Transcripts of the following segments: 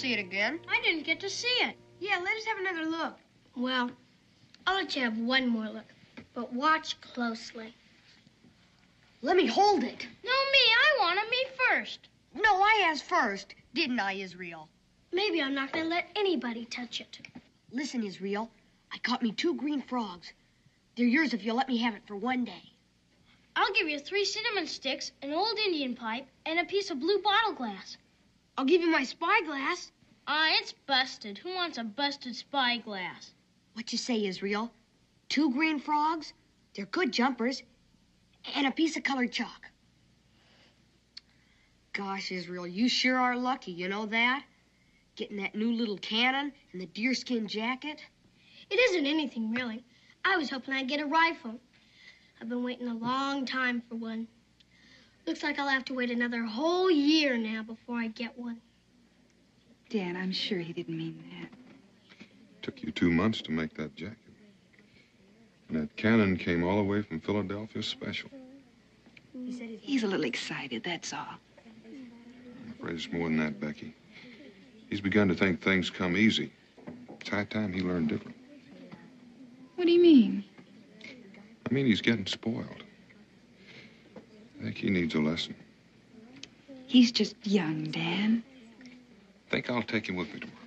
see it again. I didn't get to see it. Yeah, let us have another look. Well, I'll let you have one more look, but watch closely. Let me hold it. No, me. I want me first. No, I asked first. Didn't I, Israel? Maybe I'm not going to let anybody touch it. Listen, Israel, I caught me 2 green frogs. They're yours if you'll let me have it for one day. I'll give you 3 cinnamon sticks, an old Indian pipe, and a piece of blue bottle glass. I'll give you my spyglass. It's busted. Who wants a busted spyglass? What you say, Israel? 2 green frogs? They're good jumpers. And a piece of colored chalk. Gosh, Israel, you sure are lucky, you know that? Getting that new little cannon and the deerskin jacket. It isn't anything, really. I was hoping I'd get a rifle. I've been waiting a long time for one. Looks like I'll have to wait another whole year now before I get one. Dan, I'm sure he didn't mean that. Took you 2 months to make that jacket. And that cannon came all the way from Philadelphia special. He's a little excited, that's all. I'm afraid it's more than that, Becky. He's begun to think things come easy. It's high time he learned different. What do you mean? I mean, he's getting spoiled. I think he needs a lesson. He's just young, Dan. I think I'll take him with me tomorrow.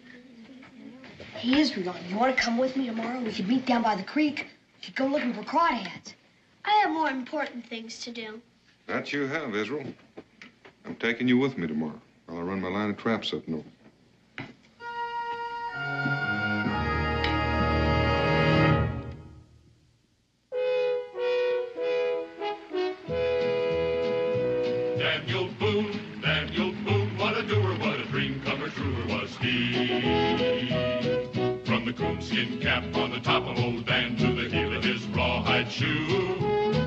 Hey, Israel, you want to come with me tomorrow? We could meet down by the creek. We could go looking for crawdads. I have more important things to do. That you have, Israel. I'm taking you with me tomorrow while I run my line of traps up north. Daniel Boone, what a doer, what a dream comer, truer was he. From the coonskin cap on the top of old Dan to the heel of his rawhide shoe,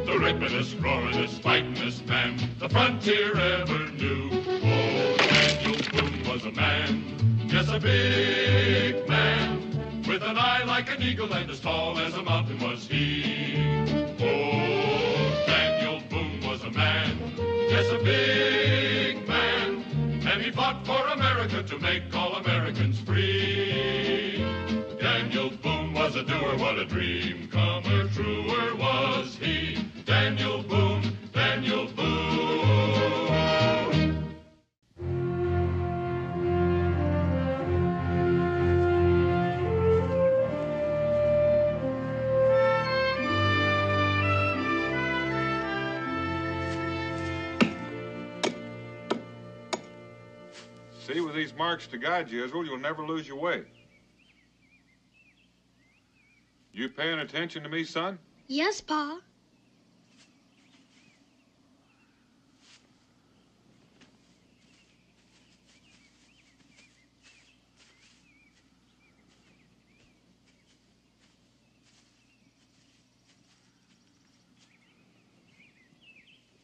the ripperest, roaringest, fightingest man the frontier ever knew. Oh, Daniel Boone was a man, yes, a big man, with an eye like an eagle and as tall as a mountain was he. Oh, Daniel Boone was a man, yes, a big man, and he fought for America to make all Americans free. Daniel Boone was a doer, what a dream comer, truer was he. Daniel Boone, Daniel Boone. See, with these marks to guide you, Israel, you'll never lose your way. You paying attention to me, son? Yes, Pa.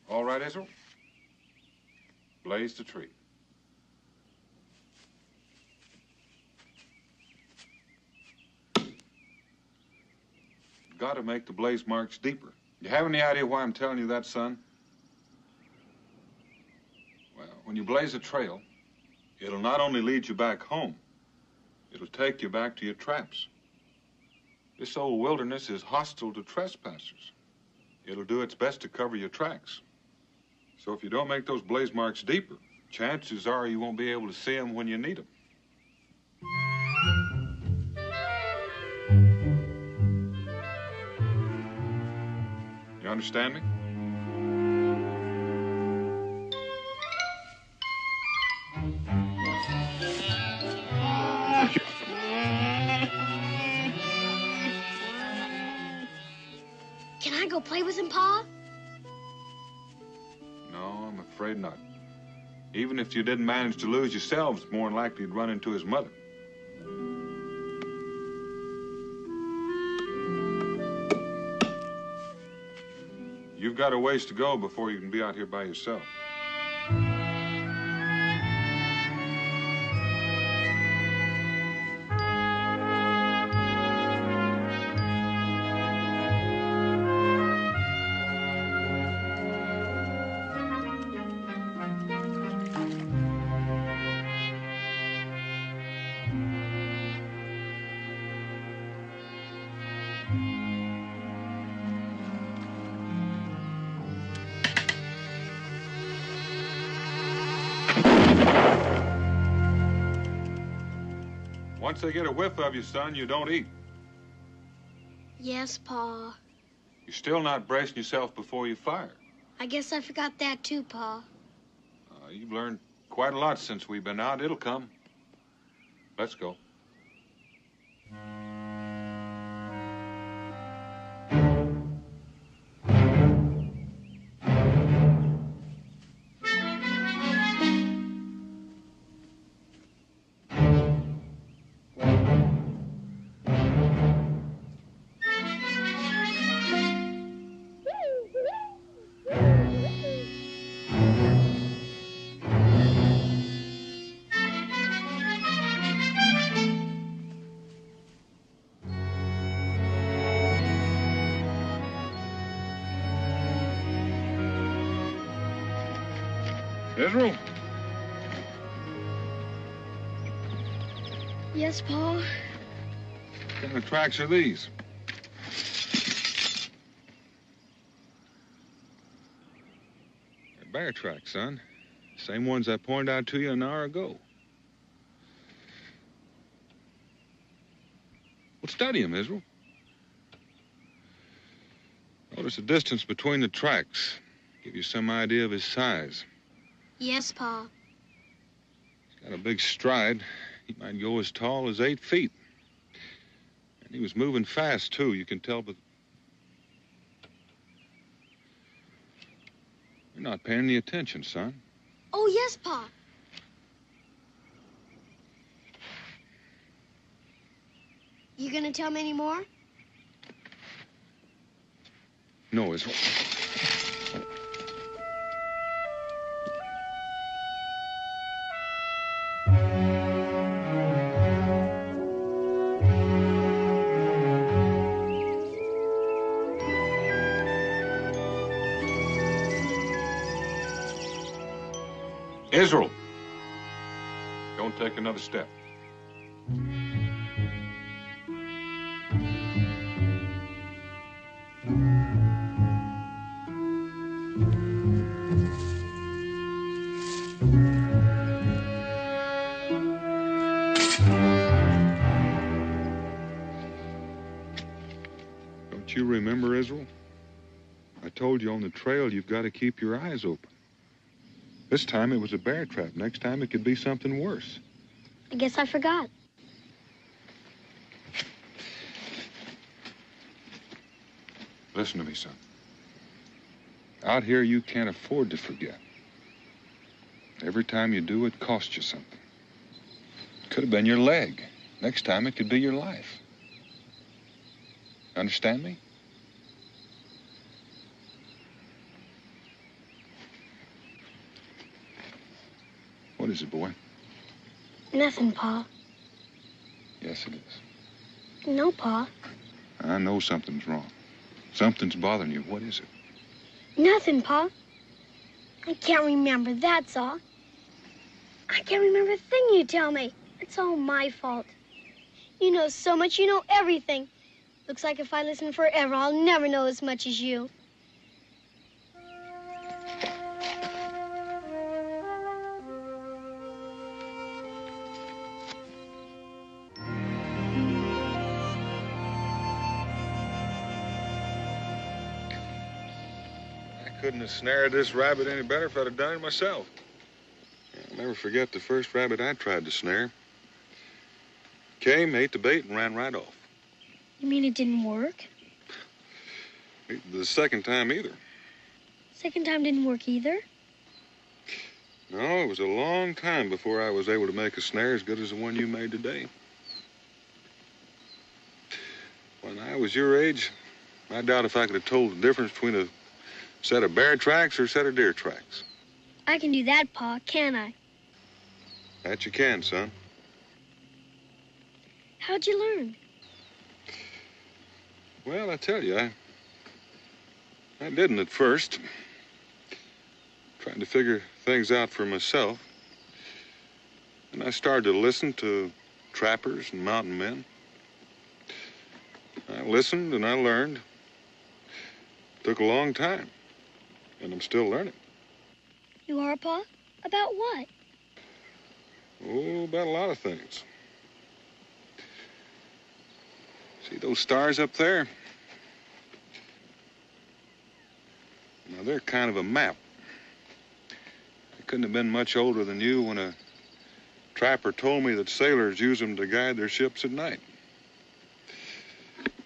All right, Israel? Blaze the tree. Got to make the blaze marks deeper. You have any idea why I'm telling you that, son? Well, when you blaze a trail, it'll not only lead you back home, it'll take you back to your traps. This old wilderness is hostile to trespassers. It'll do its best to cover your tracks. So if you don't make those blaze marks deeper, chances are you won't be able to see them when you need them. You understand me? Can I go play with him, Pa? No, I'm afraid not. Even if you didn't manage to lose yourselves, it's more than likely you'd run into his mother. You've got a ways to go before you can be out here by yourself. Once they get a whiff of you, son, you don't eat. Yes, Pa. You're still not bracing yourself before you fire. I guess I forgot that too, Pa. You've learned quite a lot since we've been out. It'll come. Let's go. Israel? Yes, Pa. What kind of tracks are these? They're bear tracks, son. Same ones I pointed out to you an hour ago. Well, study them, Israel. Notice the distance between the tracks. Give you some idea of his size. Yes, Pa. He's got a big stride. He might go as tall as 8 feet. And he was moving fast, too. You can tell, but you're not paying any attention, son. Oh, yes, Pa. You gonna tell me any more? No, Israel. Israel, don't take another step. Don't you remember, Israel? I told you on the trail you've got to keep your eyes open. This time it was a bear trap. Next time it could be something worse. I guess I forgot. Listen to me, son. Out here, you can't afford to forget. Every time you do, it costs you something. It could have been your leg. Next time, it could be your life. Understand me? What is it, boy? Nothing, Pa. Yes, it is. No, Pa. I know something's wrong. Something's bothering you. What is it? Nothing, Pa. I can't remember, that's all. I can't remember a thing you tell me. It's all my fault. You know so much, you know everything. Looks like if I listen forever, I'll never know as much as you. Couldn't have snared this rabbit any better if I'd have done it myself. I'll never forget the first rabbit I tried to snare. Came, ate the bait, and ran right off. You mean it didn't work? The second time either. Second time didn't work either? No, it was a long time before I was able to make a snare as good as the one you made today. When I was your age, I doubt if I could have told the difference between a set of bear tracks or a set of deer tracks. I can do that, Pa, can't I? That you can, son. How'd you learn? Well, I tell you, I didn't at first. Trying to figure things out for myself. And I started to listen to trappers and mountain men. I listened and I learned. Took a long time. And I'm still learning. You are, Pa? About what? Oh, about a lot of things. See those stars up there? Now, they're kind of a map. They couldn't have been much older than you when a trapper told me that sailors use them to guide their ships at night.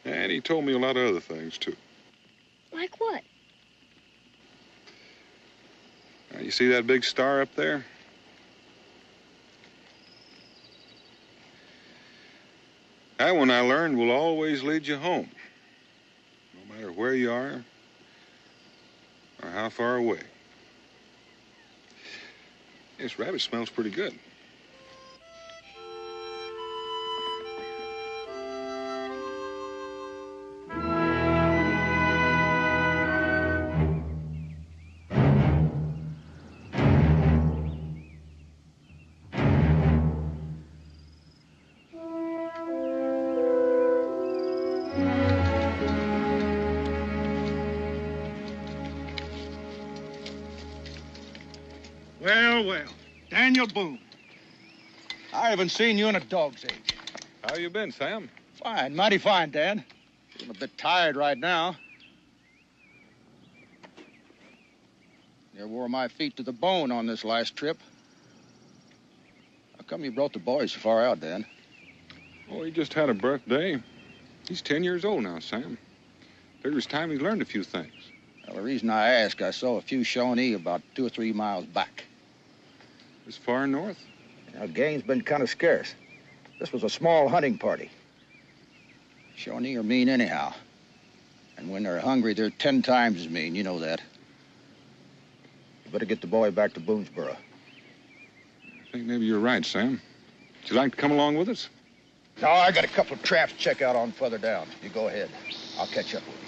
And he told me a lot of other things, too. Like what? Now, you see that big star up there? That one, I learned, will always lead you home, no matter where you are or how far away. This rabbit smells pretty good. Well, Daniel Boone. I haven't seen you in a dog's age. How you been, Sam? Fine, mighty fine, Dan. I'm a bit tired right now. You wore my feet to the bone on this last trip. How come you brought the boys so far out, Dan? Oh, he just had a birthday. He's 10 years old now, Sam. Figures time he learned a few things. Well, the reason I ask, I saw a few Shawnee about 2 or 3 miles back. This far north? Now, game's been kind of scarce. This was a small hunting party. Shawnee are mean anyhow. And when they're hungry, they're 10 times as mean. You know that. You better get the boy back to Boonesboro. I think maybe you're right, Sam. Would you like to come along with us? No, I got a couple of traps to check out on further down. You go ahead. I'll catch up with you.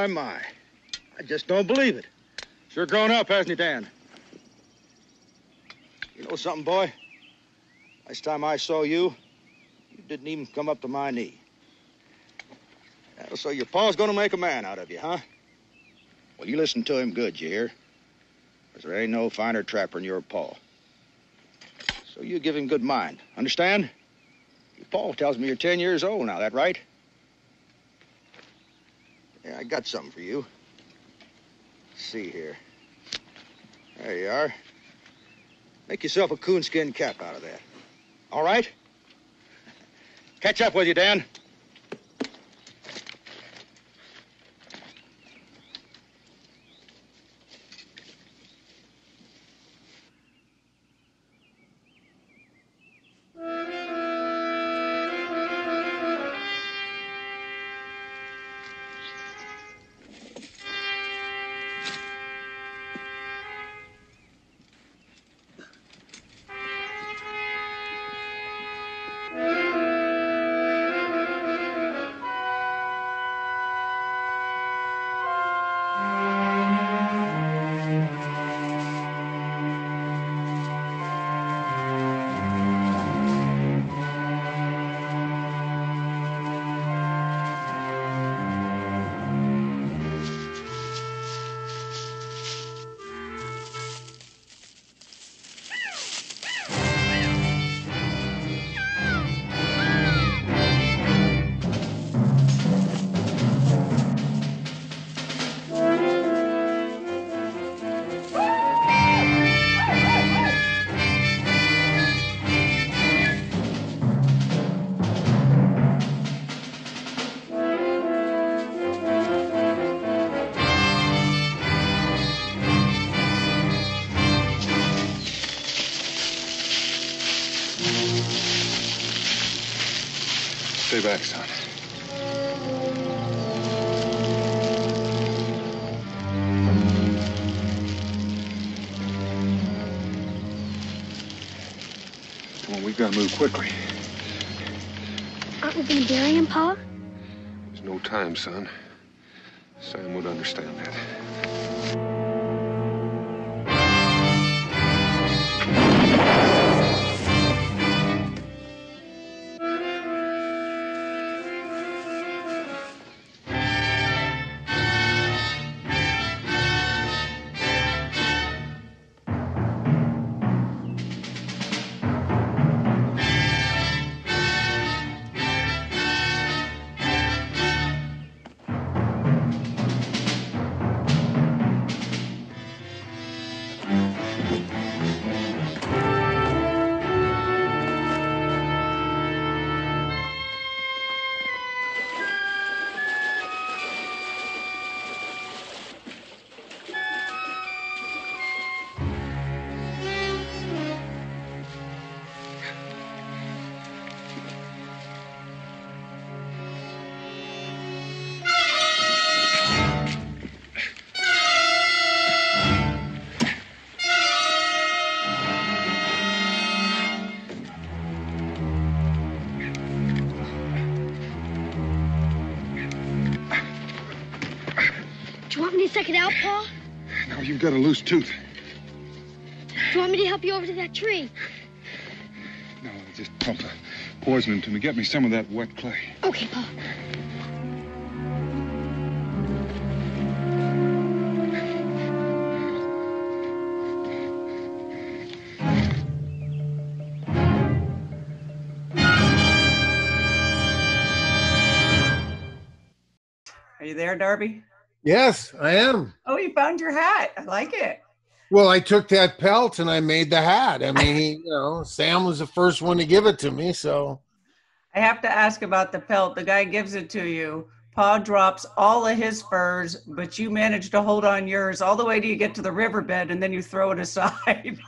My. I just don't believe it. Sure grown up, hasn't he, Dan? You know something, boy? Last time I saw you, you didn't even come up to my knee. So your pa's gonna make a man out of you, huh? Well, you listen to him good, you hear? 'Cause there ain't no finer trapper than your pa. So you give him good mind, understand? Your pa tells me you're 10 years old now, that right? Yeah, I got something for you. Let's see here. There you are. Make yourself a coonskin cap out of that. All right? Catch up with you, Dan. Stay back, son. Come on, we've got to move quickly. Aren't we going to bury him, Pa? There's no time, son. Sam would understand that. check it out, Pa? Now you've got a loose tooth. Do you want me to help you over to that tree? No, just pump the poison into me. Get me some of that wet clay. Okay, Pa. Are you there, Darby? Yes, I am. Oh, you found your hat. I like it. Well, I took that pelt and I made the hat. I mean, Sam was the first one to give it to me, so. I have to ask about the pelt. The guy gives it to you. Pa drops all of his furs, but you manage to hold on yours all the way till you get to the riverbed, and then you throw it aside.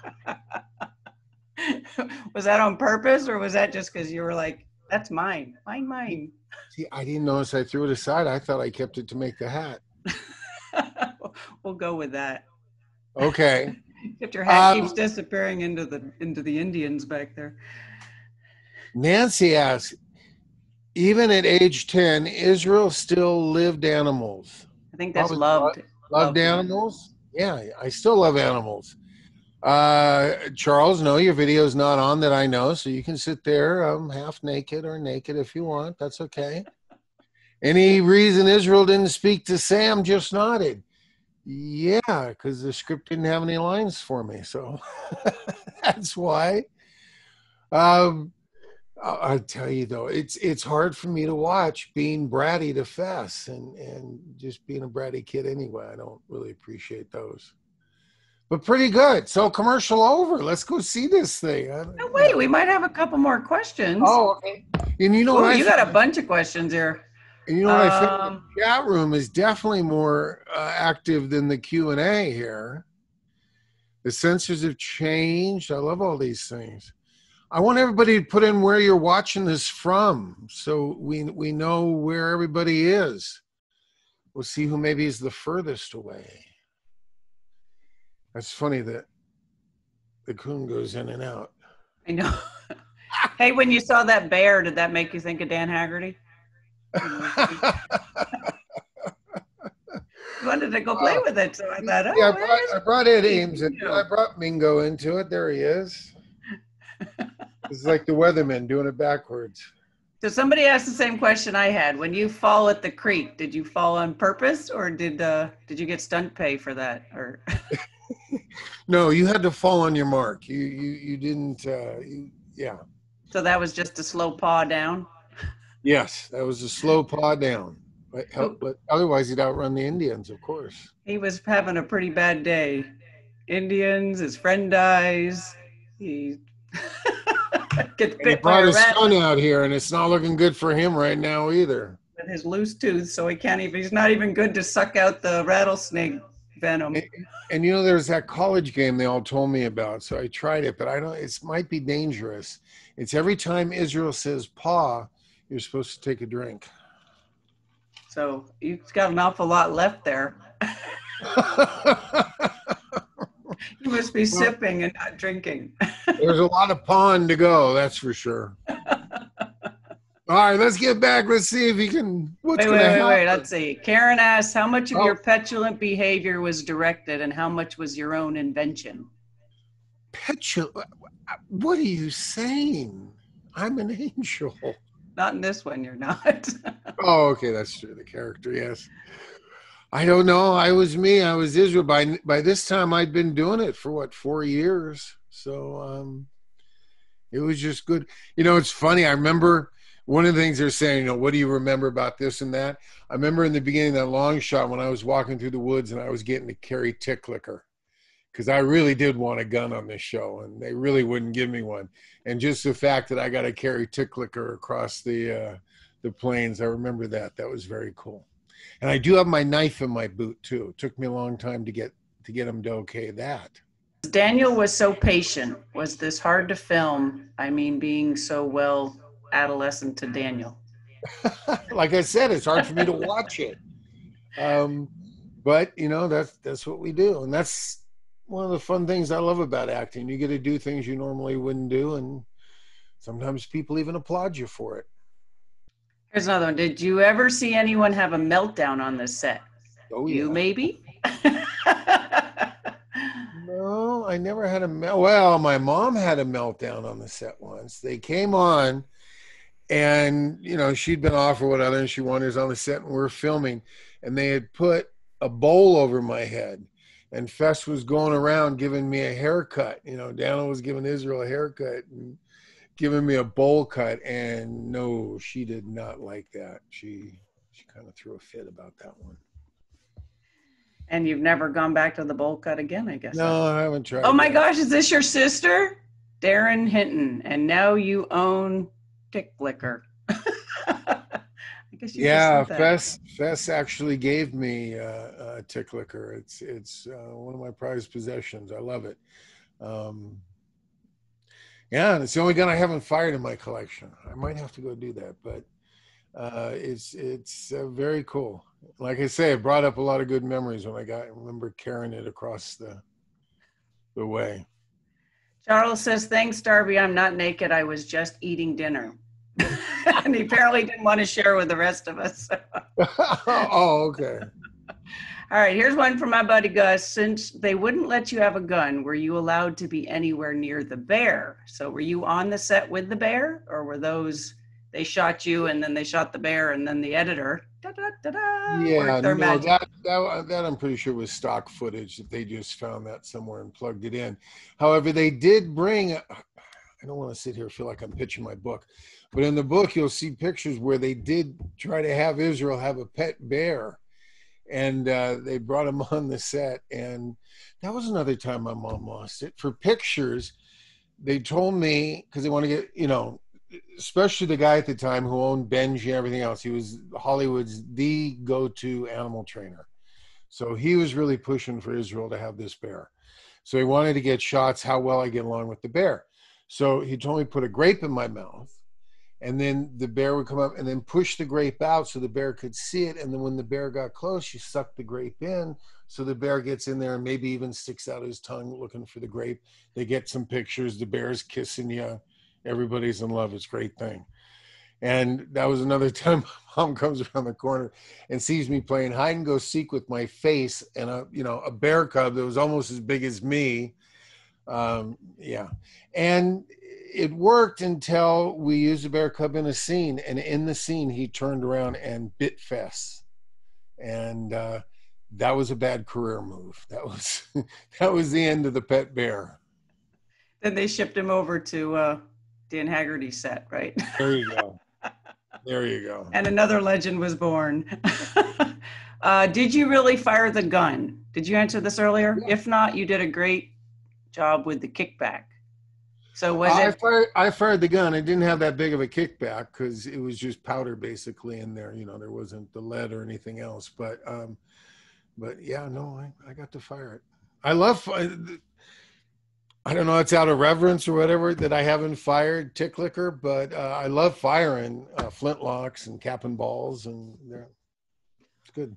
Was that on purpose, or was that just because you were like, that's mine, mine? See, I didn't notice I threw it aside. I thought I kept it to make the hat. We'll go with that. Okay. If your hat keeps disappearing into the Indians back there. Nancy asks, even at age 10, Israel still lived animals. I think that's loved. Loved animals? Yeah, I still love animals. Charles, no, your video's not on that I know, so you can sit there half naked or naked if you want. That's okay. Any reason Israel didn't speak to Sam? Just nodded. Yeah, because the script didn't have any lines for me, so that's why. I'll tell you though, it's hard for me to watch being bratty to Fess and just being a bratty kid anyway. I don't really appreciate those. But pretty good. So commercial over. Let's go see this thing. No, wait, we might have a couple more questions. Oh, okay. And you know what? You got a bunch of questions here. And you know what I think? The chat room is definitely more active than the Q&A here. The sensors have changed. I love all these things. I want everybody to put in where you're watching this from, so we know where everybody is. We'll see who maybe is the furthest away. That's funny that the coon goes in and out. I know. Hey, when you saw that bear, did that make you think of Dan Haggerty? Wanted to go play with it, so I thought, yeah, I brought Ed Ames and I brought Mingo into it. There he is. It's like the weatherman doing it backwards. So somebody asked the same question I had. When you fall at the creek, did you fall on purpose, or did you get stunt pay for that? Or no, you had to fall on your mark. You didn't. Yeah. So that was just a slow paw down. Yes, that was a slow paw down. But otherwise, he'd outrun the Indians, of course. He was having a pretty bad day. Indians, his friend dies. He gets bit by a rat. He brought his son out here, and it's not looking good for him right now either. With his loose tooth, so he's not even good to suck out the rattlesnake venom. And you know, there's that college game they all told me about, so I tried it, but I don't. It might be dangerous. It's every time Israel says "paw," you're supposed to take a drink. So you've got an awful lot left there. You must be sipping and not drinking. There's a lot of pond to go, that's for sure. All right, let's get back. Let's see if he can. Wait. Let's see. Karen asks, how much of your petulant behavior was directed and how much was your own invention? Petulant? What are you saying? I'm an angel. Not in this one, you're not. Oh, okay, that's true. The character, yes. I don't know. I was me. I was Israel. By this time, I'd been doing it for 4 years. So it was just good. You know, it's funny. I remember one of the things they're saying, what do you remember about this and that? I remember in the beginning, that long shot when I was walking through the woods and I was getting to carry tick liquor. Because I really did want a gun on this show, and they really wouldn't give me one. And just the fact that I got to carry tick liquor across the plains, I remember that. That was very cool. And I do have my knife in my boot too. It took me a long time to get them to okay that. Daniel was so patient. Was this hard to film? I mean, being so well adolescent to Daniel. Like I said, it's hard for me to watch it. But you know, that's what we do, and that's one of the fun things I love about acting. You get to do things you normally wouldn't do, and sometimes people even applaud you for it. Here's another one. Did you ever see anyone have a meltdown on this set? Oh, yeah. You maybe? No, I never had a well, my mom had a meltdown on the set once. They came on and, she'd been off or whatever, and she wanders on the set and we're filming, and they had put a bowl over my head, and Fess was going around giving me a haircut. Dana was giving Israel a haircut and giving me a bowl cut, and no, she did not like that. She kind of threw a fit about that one. And you've never gone back to the bowl cut again, I guess. No, I haven't tried. Oh my gosh, is this your sister? Darren Hinton. And now you own Tick Liquor. I guess you just said that. Fess actually gave me Tick Liquor. It's one of my prized possessions. I love it. Yeah, and it's the only gun I haven't fired in my collection. I might have to go do that, but it's very cool. Like I say, it brought up a lot of good memories when I remember carrying it across the way. Charles says, thanks, Darby. I'm not naked. I was just eating dinner. And he apparently didn't want to share with the rest of us. Oh, okay. All right, here's one from my buddy Gus. Since they wouldn't let you have a gun, were you allowed to be anywhere near the bear? So were you on the set with the bear, or were they shot you and then they shot the bear and then the editor? Yeah, no, that I'm pretty sure was stock footage that they just found that somewhere and plugged it in. However, they did bring, I don't want to sit here and feel like I'm pitching my book, but in the book, you'll see pictures where they did try to have Israel have a pet bear. And they brought him on the set, and that was another time my mom lost it. For pictures, they told me, because they want to get, especially the guy at the time who owned Benji and everything else, he was Hollywood's the go-to animal trainer. So he was really pushing for Israel to have this bear. So he wanted to get shots how well I get along with the bear. So he told me put a grape in my mouth, and then the bear would come up and then push the grape out so the bear could see it. And then when the bear got close, you suck the grape in. So the bear gets in there and maybe even sticks out his tongue looking for the grape. They get some pictures. The bear's kissing you. Everybody's in love. It's a great thing. And that was another time my mom comes around the corner and sees me playing hide and go seek with my face and a bear cub that was almost as big as me. Yeah. And it worked until we used a bear cub in a scene, and in the scene he turned around and bit Fess, and that was a bad career move. That was the end of the pet bear. Then they shipped him over to Dan Haggerty's set, right? There you go. There you go. And another legend was born. Did you really fire the gun? Did you answer this earlier? Yeah. If not, you did a great job with the kickback. So was I fired the gun. It didn't have that big of a kickback because it was just powder basically in there. There wasn't the lead or anything else. But yeah, no, I got to fire it. I love. I don't know. It's out of reverence or whatever that I haven't fired Tick Liquor, but I love firing flintlocks and cap and balls, and it's good.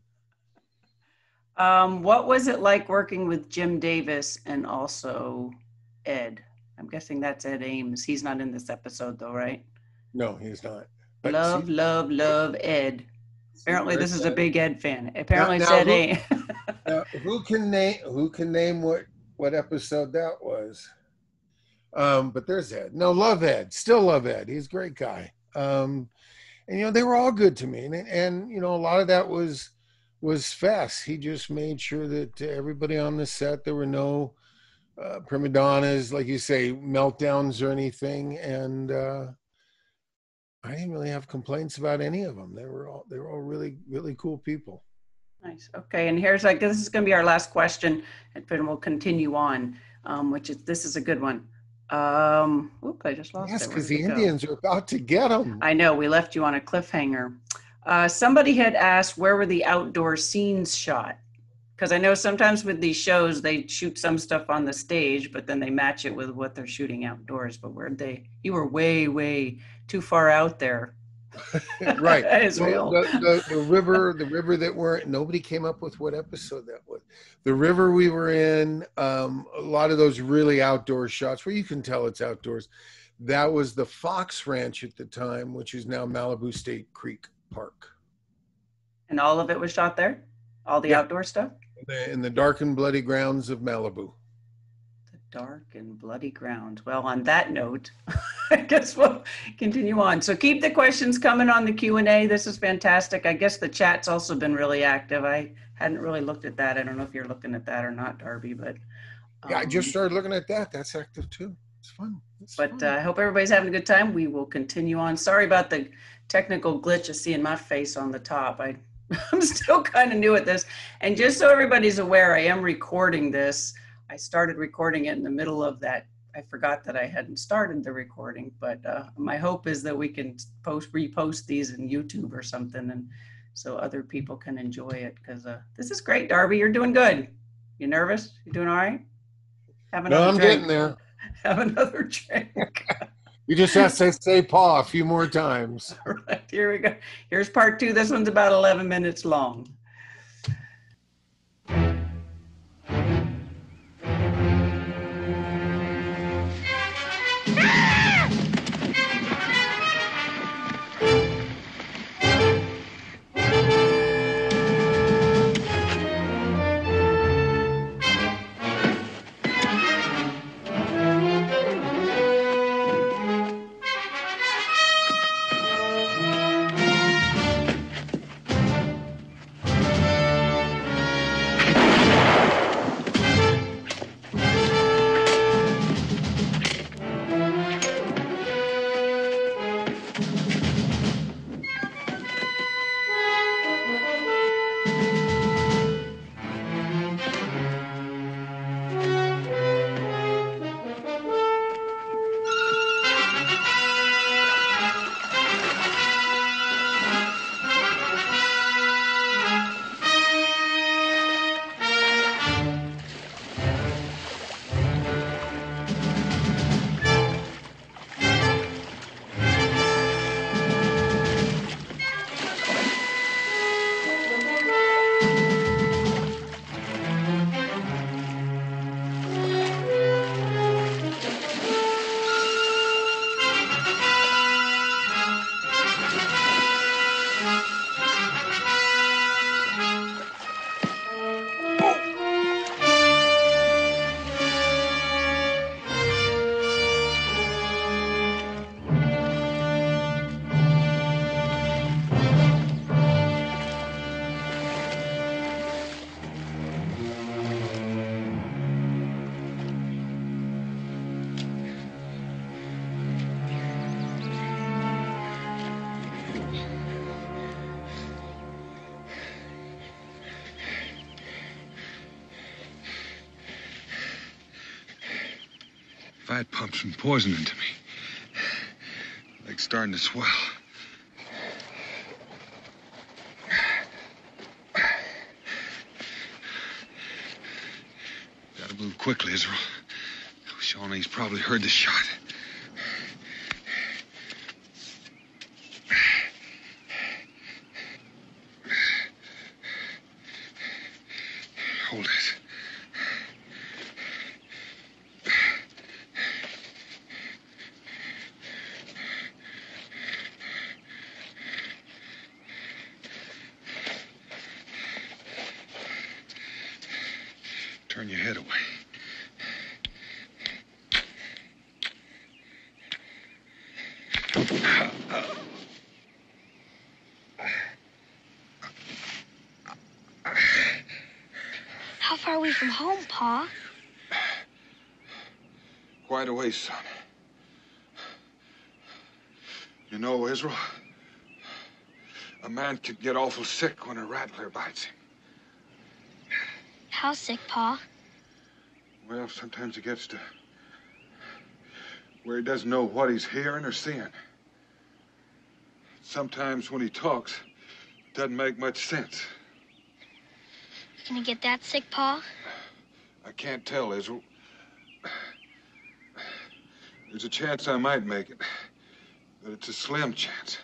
What was it like working with Jim Davis and also Ed? I'm guessing that's Ed Ames. He's not in this episode though, right? No, he's not. But love Ed. Apparently this is a big Ed fan. Apparently it's Ed Ames. Who can name what episode that was? But there's Ed. No, love Ed. Still love Ed. He's a great guy. And they were all good to me. And a lot of that was Fess. He just made sure that everybody on the set, there were no prima donnas, like you say, meltdowns or anything, and I didn't really have complaints about any of them. They were all really, really cool people. Nice. Okay, and here's this is going to be our last question, and then we'll continue on. This is a good one. I just lost it. Yes, because the Indians are about to get them. I know. We left you on a cliffhanger. Somebody had asked, where were the outdoor scenes shot? Because I know sometimes with these shows, they shoot some stuff on the stage, but then they match it with what they're shooting outdoors. But you were way, way too far out there. Right. Israel. The river that nobody came up with what episode that was. The river we were in, a lot of those really outdoor shots where you can tell it's outdoors. That was the Fox Ranch at the time, which is now Malibu State Creek Park. And all of it was shot there? All the outdoor stuff? In the dark and bloody grounds of Malibu. The dark and bloody ground. Well, on that note, I guess we'll continue on. So keep the questions coming on the Q&A. This is fantastic. I guess the chat's also been really active. I hadn't really looked at that. I don't know if you're looking at that or not, Darby, but Yeah, I just started looking at that. That's active too. It's fun. I hope everybody's having a good time. We will continue on. Sorry about the technical glitch of seeing my face on the top. I'm still kind of new at this. And just so everybody's aware, I am recording this. I started recording it in the middle of that. I forgot that I hadn't started the recording, but my hope is that we can repost these in YouTube or something, and so other people can enjoy it, because this is great. Darby, you're doing good. You nervous? You doing all right? Have another No, I'm drink. getting there. Have another drink. You just have to say "paw" a few more times. All right, here we go. Here's part 2. This one's about 11 minutes long. Fat pumped some poison into me. Leg's starting to swell. Gotta move quickly, Israel. Shawnee's probably heard the shot. Hold it. Turn your head away. How far are we from home, Pa? Quite a ways, son. You know, Israel, a man can get awful sick when a rattler bites him. How sick, Pa? Well, sometimes he gets to where he doesn't know what he's hearing or seeing. Sometimes when he talks, it doesn't make much sense. Can you get that sick, Pa? I can't tell, Israel. There's a chance I might make it, but it's a slim chance.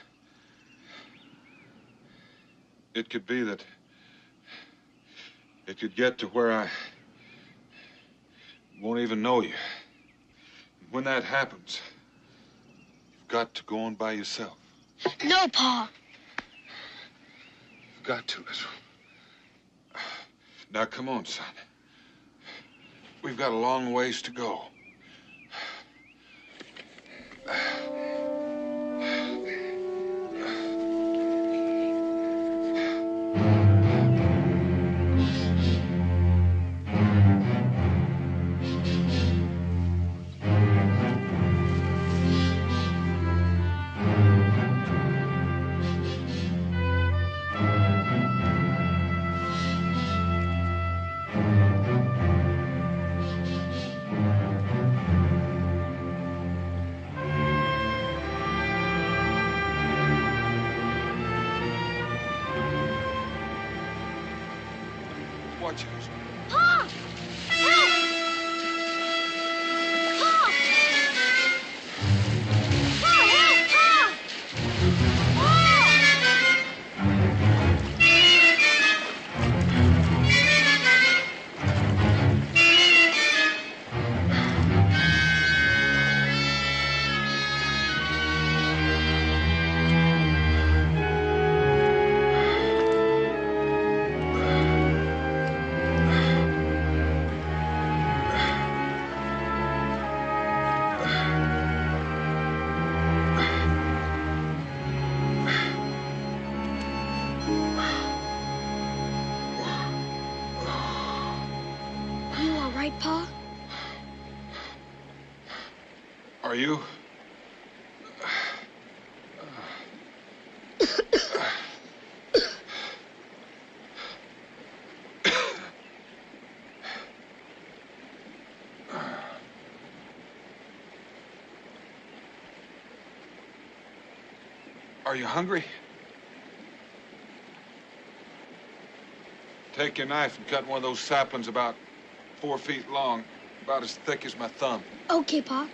It could be that it could get to where I won't even know you. When that happens, you've got to go on by yourself. No, Pa. You've got to, Israel. Now, come on, son. We've got a long ways to go. Watch it. Pa! Help! Pa! Pa, help! Pa! Are you all right, Pa? Are you? Are you hungry? Take your knife and cut one of those saplings about 4 feet long, about as thick as my thumb. Okay, Pa.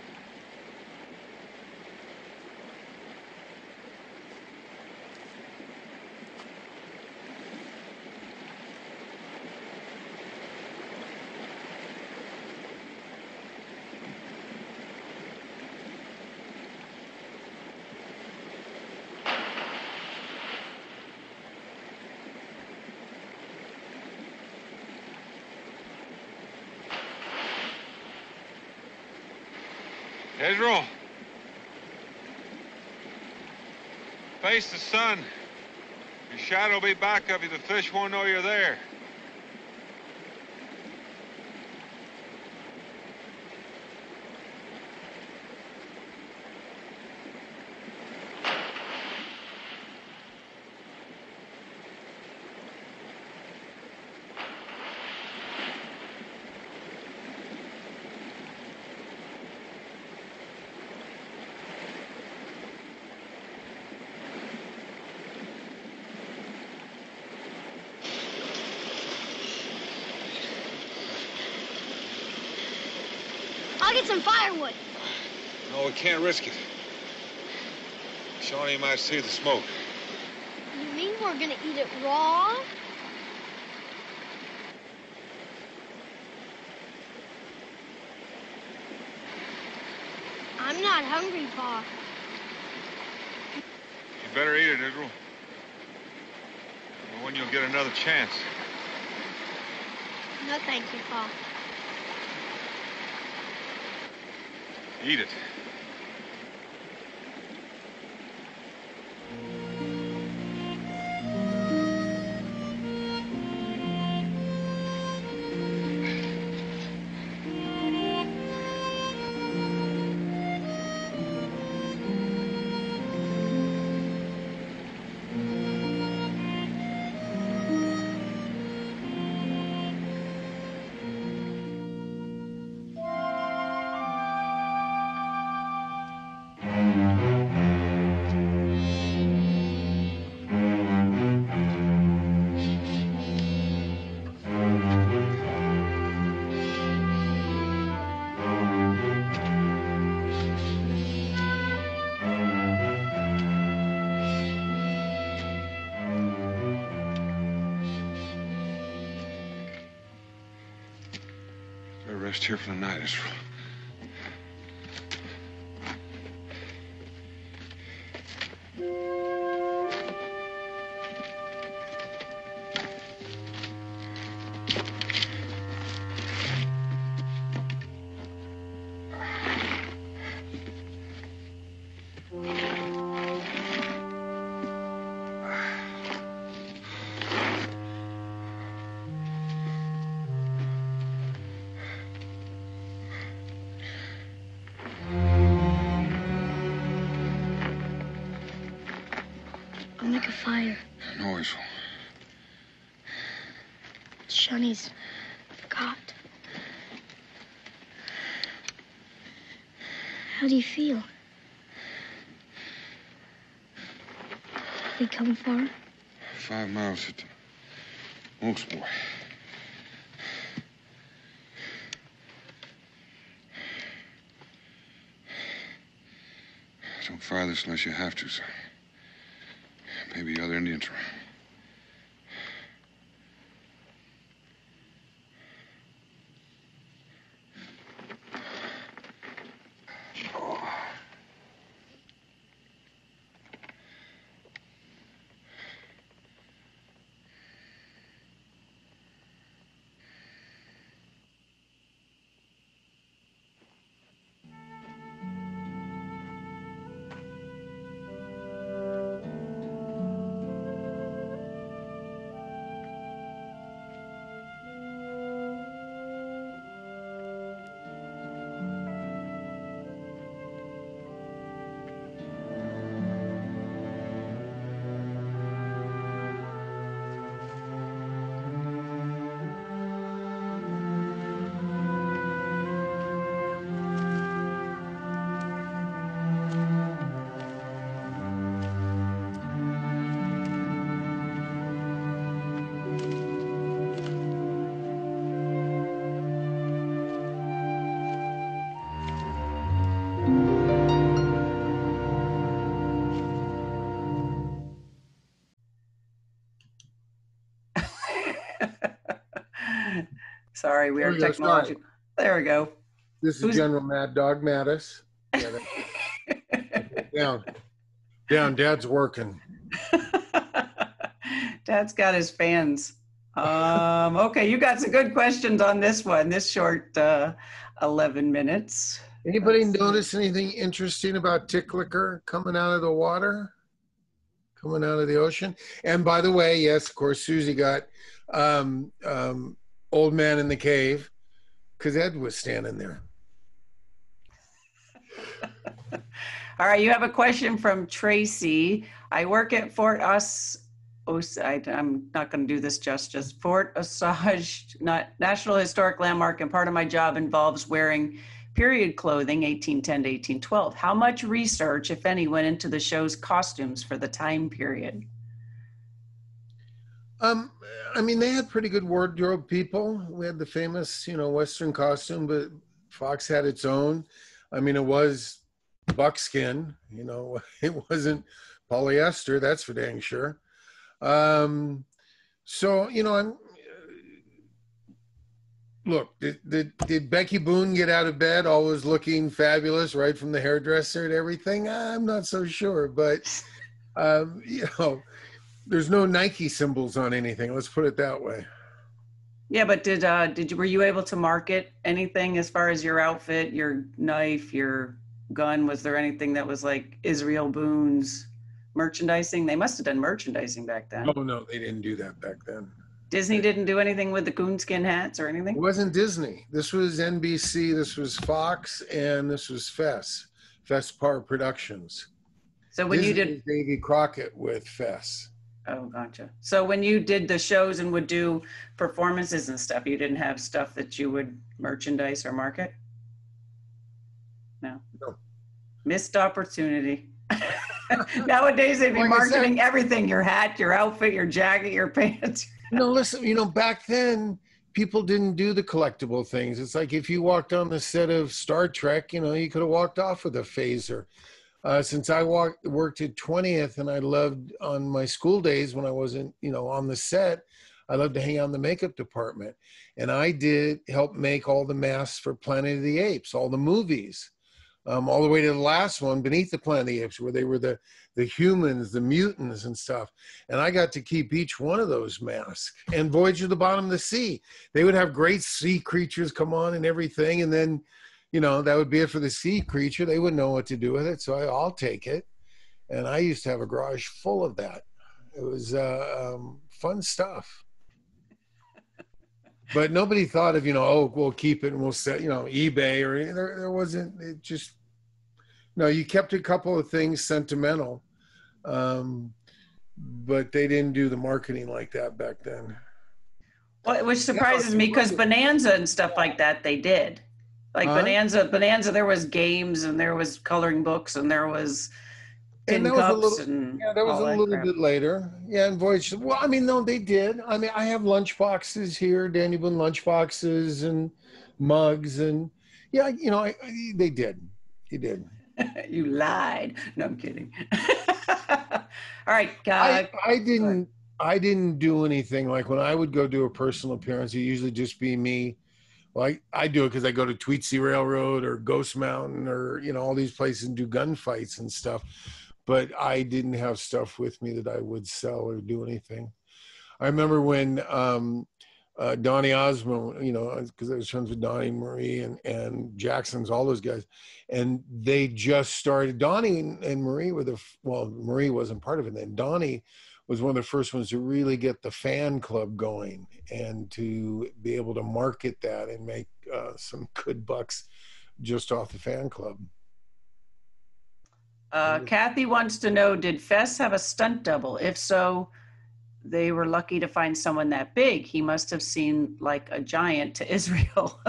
Israel. Face the sun. Your shadow will be back of you. The fish won't know you're there. I'll get some firewood. No, we can't risk it. Shawnee might see the smoke. You mean we're gonna eat it raw? I'm not hungry, Pa. You better eat it, Israel. Or when you'll get another chance. No, thank you, Pa. Eat it. Rest here for the night, Israel. Johnny's forgot. How do you feel? Have we come far? 5 miles at the most, boy. Don't fire this unless you have to, son. Maybe other Indians around. Sorry, we are technological. There we go. This is General Mad Dog Mattis. Yeah, down. Dad's working. Dad's got his fans. Okay, you got some good questions on this one. This short 11 minutes. Anybody notice anything interesting about ticklicker coming out of the water? Coming out of the ocean? And by the way, yes, of course, Susie got Old Man in the Cave, because Ed was standing there. All right, you have a question from Tracy. I work at I'm not going to do this justice. Fort Osage National Historic Landmark, and part of my job involves wearing period clothing, 1810 to 1812. How much research, if any, went into the show's costumes for the time period? I mean, they had pretty good wardrobe people. We had the famous, Western costume, but Fox had its own. I mean, it was buckskin, it wasn't polyester, that's for dang sure. Look, did Becky Boone get out of bed always looking fabulous right from the hairdresser and everything? I'm not so sure, but, there's no Nike symbols on anything. Let's put it that way. Yeah, but were you able to market anything as far as your outfit, your knife, your gun? Was there anything that was like Israel Boone's merchandising? They must have done merchandising back then. Oh no, they didn't do that back then. Disney didn't do anything with the coonskin hats or anything? It wasn't Disney. This was NBC, this was Fox, and this was Fess Par Productions. So when Disney you did Davy Crockett with Fess. Oh, gotcha. So when you did the shows and would do performances and stuff, you didn't have stuff that you would merchandise or market? No. Missed opportunity. Nowadays they'd be marketing everything, your hat, your outfit, your jacket, your pants. Listen, back then people didn't do the collectible things. It's like if you walked on the set of Star Trek, you could have walked off with a phaser. Since I worked at 20th, and I loved on my school days when I wasn't, on the set, I loved to hang out in the makeup department. And I did help make all the masks for Planet of the Apes, all the movies, all the way to the last one, Beneath the Planet of the Apes, where they were the humans, the mutants and stuff. And I got to keep each one of those masks. And Voyage to the Bottom of the Sea, they would have great sea creatures come on and everything. And then that would be it for the sea creature. They wouldn't know what to do with it, so I'll take it. And I used to have a garage full of that. It was fun stuff. But nobody thought of, we'll keep it and we'll set, eBay or there wasn't. It just, you kept a couple of things sentimental, but they didn't do the marketing like that back then. Well, which surprises me because Bonanza and stuff like that, they did. Like Bonanza, there was games and there was coloring books and there was tin cups and that was all a that little crap. bit later. Yeah, and Voyage. Well, I mean, no, they did. I mean, I have lunch boxes here, Danny Boone lunch boxes and mugs, and yeah, you know, they did. He did. You lied. No, I'm kidding. All right. I didn't do anything. Like when I would go do a personal appearance, it usually just be me. Well, I do it because I go to Tweetsie Railroad or Ghost Mountain or, you know, all these places and do gunfights and stuff. But I didn't have stuff with me that I would sell or do anything. I remember when Donnie Osmond, you know, because I was friends with Donnie and Marie and Jackson's, all those guys, and they just started. Donnie and Marie were Marie wasn't part of it then. Donnie was one of the first ones to really get the fan club going and to be able to market that and make some good bucks just off the fan club. Kathy wants to know, did Fess have a stunt double? If so, they were lucky to find someone that big. He must have seemed like a giant to Israel.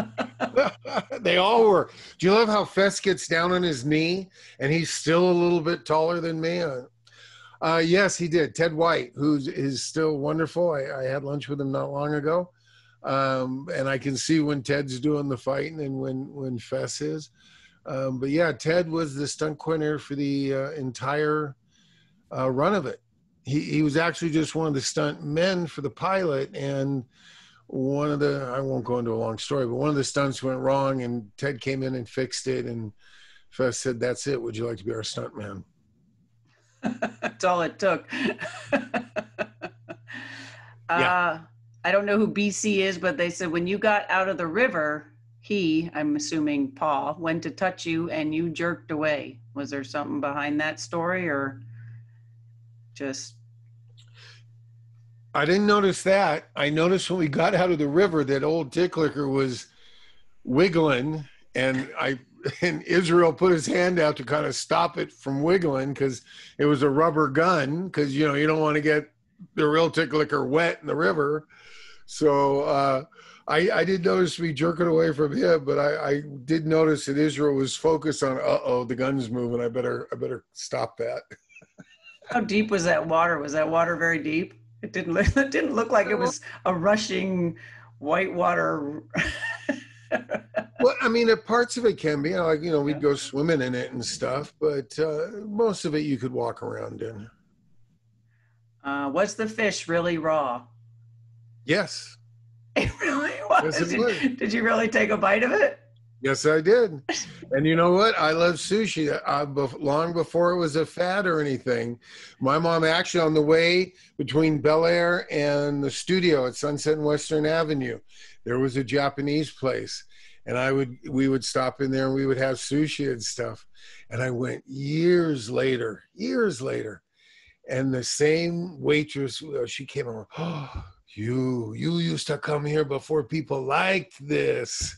They all were. Do you love how Fess gets down on his knee and he's still a little bit taller than me? Yes, he did. Ted White, who is still wonderful. I had lunch with him not long ago. And I can see when Ted's doing the fighting and when Fess is. But yeah, Ted was the stunt coordinator for the entire run of it. He was actually just one of the stunt men for the pilot, and I won't go into a long story, but one of the stunts went wrong and Ted came in and fixed it, and Fess said, "That's it. Would you like to be our stunt man?" That's all it took. Yeah. I don't know who BC is, but they said when you got out of the river, I'm assuming Paul, went to touch you and you jerked away. Was there something behind that story or just? I didn't notice that. I noticed when we got out of the river that old Ticklicker was wiggling, and Israel put his hand out to kind of stop it from wiggling because it was a rubber gun, because, you know, you don't want to get the real Ticklicker wet in the river. So I did notice me jerking away from him, but I did notice that Israel was focused on, the gun's moving. I better stop that. How deep was that water? Was that water very deep? It didn't look like it was a rushing white water. Well, I mean, parts of it can be, like, you know, we'd go swimming in it and stuff, but most of it you could walk around in. Was the fish really raw? Yes. It really was. Yes, it was. Did you really take a bite of it? Yes, I did. And you know what? I love sushi. Long before it was a fad or anything. My mom actually, on the way between Bel Air and the studio at Sunset and Western Avenue, there was a Japanese place. And we would stop in there and we would have sushi and stuff. And I went years later, and the same waitress, she came over, "Oh, you used to come here before people liked this."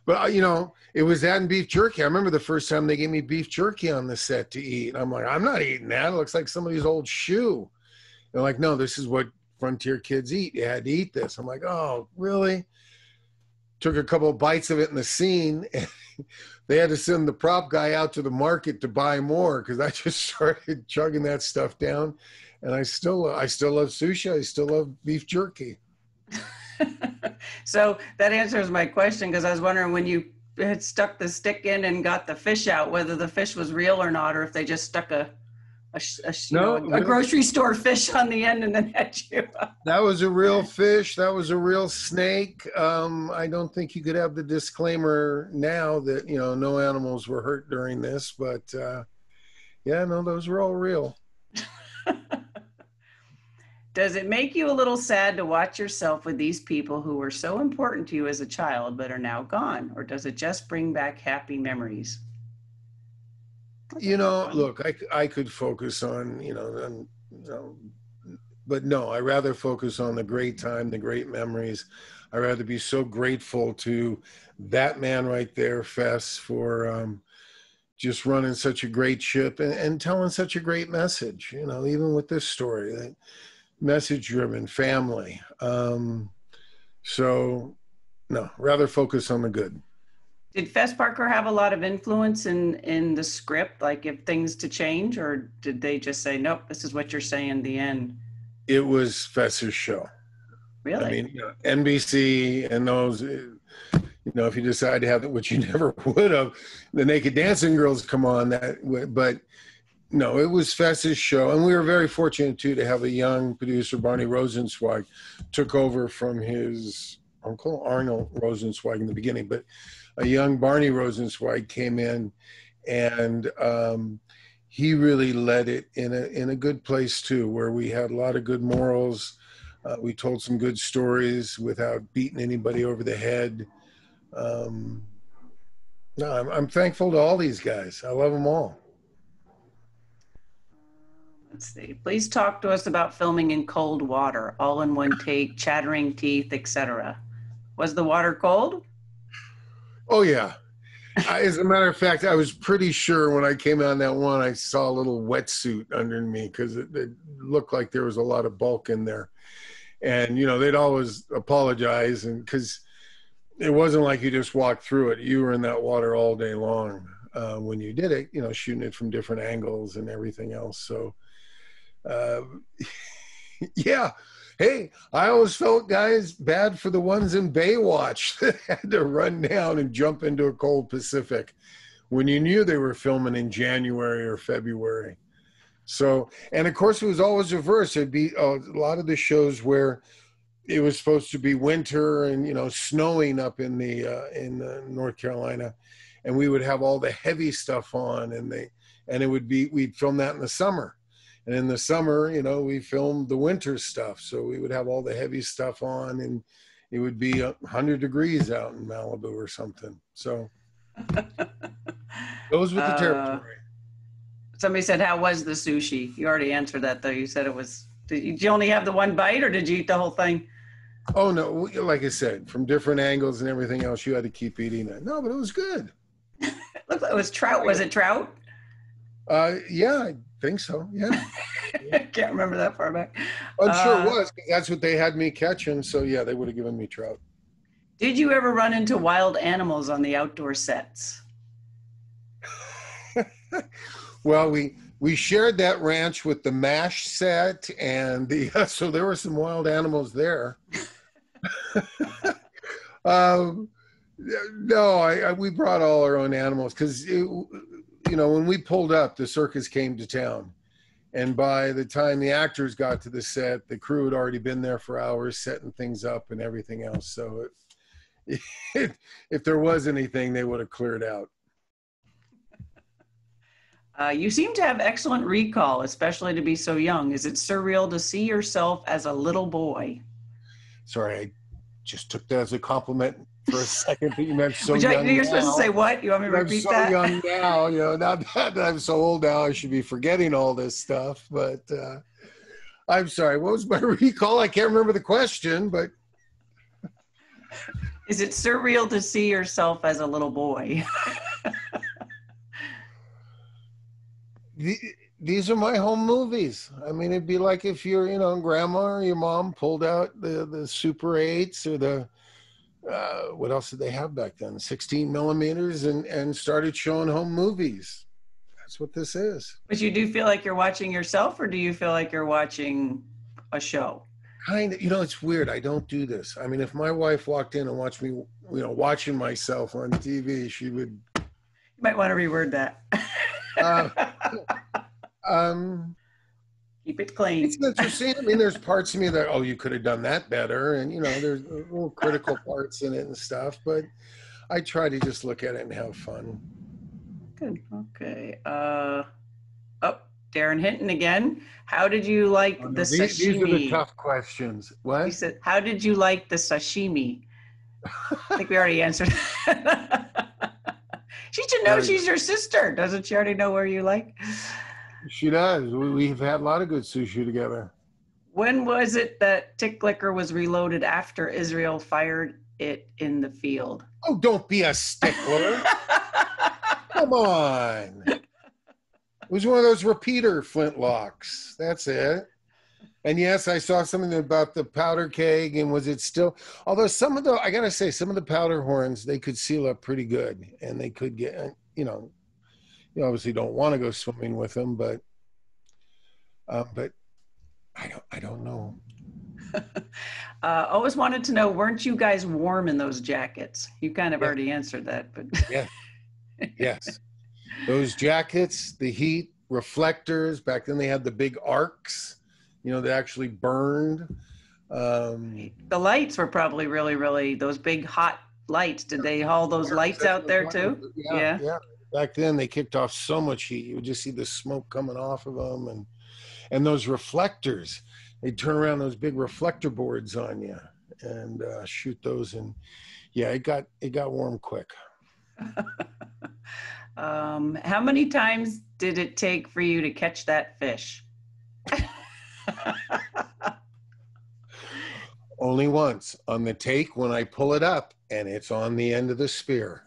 But, you know, it was that and beef jerky. I remember the first time they gave me beef jerky on the set to eat. I'm like, I'm not eating that. It looks like somebody's old shoe. They're like, no, this is what Frontier kids eat. You had to eat this. I'm like, oh, really? Took a couple of bites of it in the scene. And they had to send the prop guy out to the market to buy more because I just started chugging that stuff down. And I still love sushi. I still love beef jerky. So that answers my question, because I was wondering when you had stuck the stick in and got the fish out, whether the fish was real or not, or if they just stuck a grocery store fish on the end and then had you. That was a real fish. That was a real snake. I don't think you could have the disclaimer now that, you know, no animals were hurt during this, but yeah, no, those were all real. Does it make you a little sad to watch yourself with these people who were so important to you as a child but are now gone? Or does it just bring back happy memories? You know, look, I could focus on, but no, I rather focus on the great time, the great memories. I'd rather be so grateful to that man right there, Fess, for just running such a great ship and telling such a great message, you know, even with this story. Message-driven family. So, no, rather focus on the good. Did Fess Parker have a lot of influence in the script, like if things to change, or did they just say, nope, this is what you're saying, the end? It was Fess's show. Really? I mean, NBC and those, if you decide to have it, which you never would have, the Naked Dancing Girls come on but no, it was Fess's show. And we were very fortunate, too, to have a young producer, Barney Rosenzweig, took over from his uncle, Arnold Rosenzweig, in the beginning. But a young Barney Rosenzweig came in, and he really led it in a good place, too, where we had a lot of good morals. We told some good stories without beating anybody over the head. No, I'm thankful to all these guys. I love them all. Let's see. Please talk to us about filming in cold water, all in one take, chattering teeth, etc. Was the water cold? Oh, yeah. As a matter of fact, I was pretty sure when I came on that one, I saw a little wetsuit under me because it looked like there was a lot of bulk in there. And, they'd always apologize, and because it wasn't like you just walked through it. You were in that water all day long when you did it, shooting it from different angles and everything else. So, yeah. Hey, I always felt, guys, bad for the ones in Baywatch that had to run down and jump into a cold Pacific when you knew they were filming in January or February. So, and of course, it was always reversed. It'd be a lot of the shows where it was supposed to be winter and, snowing up in North Carolina, and we would have all the heavy stuff on, and we'd film that in the summer. And in the summer, we filmed the winter stuff. So we would have all the heavy stuff on, and it would be 100 degrees out in Malibu or something. So goes with the territory. Somebody said, how was the sushi? You already answered that, though. You said it was, did you only have the one bite, or did you eat the whole thing? Oh, no. Like I said, from different angles and everything else, you had to keep eating it. No, but it was good. It looked like it was trout. Was it trout? Yeah, I think so. Yeah. I can't remember that far back. I'm sure it was, because that's what they had me catching. So, yeah, they would have given me trout. Did you ever run into wild animals on the outdoor sets? Well, we shared that ranch with the MASH set, and so there were some wild animals there. No, we brought all our own animals because, when we pulled up, the circus came to town. And by the time the actors got to the set, the crew had already been there for hours setting things up and everything else. So if there was anything, they would have cleared out. You seem to have excellent recall, especially to be so young. Is it surreal to see yourself as a little boy? Sorry, I just took that as a compliment for a second that you meant so young. You're supposed to say what? You want me to repeat that? I'm so young now. Now that I'm so old now, I should be forgetting all this stuff. But I'm sorry. What was my recall? I can't remember the question, but. Is it surreal to see yourself as a little boy? These are my home movies. I mean, it'd be like if your, grandma or your mom pulled out the Super 8s or the, what else did they have back then? 16 millimeters and started showing home movies. That's what this is. But you do feel like you're watching yourself, or do you feel like you're watching a show? Kind of. It's weird. I don't do this. I mean, if my wife walked in and watched me, watching myself on TV, she would. You might want to reword that. Keep it clean. It's interesting. I mean, there's parts of me that, you could have done that better. And, there's little critical parts in it and stuff. But I try to just look at it and have fun. Good. Okay. Darren Hinton again. How did you like the sashimi? These are the tough questions. What? He said, how did you like the sashimi? I think we already answered. She should know she's your sister. Doesn't she already know where you like? She does. We've had a lot of good sushi together. When was it that Tick Licker was reloaded after Israel fired it in the field? Oh, don't be a stickler. Come on. It was one of those repeater flintlocks. That's it. And yes, I saw something about the powder keg, and was it still? Although some of the, I gotta say, some of the powder horns they could seal up pretty good, and they could get, you obviously don't want to go swimming with them, but I don't know. Always wanted to know, weren't you guys warm in those jackets? You kind of already answered that, but yes, those jackets, the heat, reflectors. Back then they had the big arcs, that actually burned. The lights were probably really, those big hot lights. Did they haul those lights out there too? Yeah. Back then they kicked off so much heat. You would just see the smoke coming off of them, and those reflectors. They'd turn around those big reflector boards on you and shoot those, and it got warm quick. How many times did it take for you to catch that fish? Only once, on the take when I pull it up and it's on the end of the spear.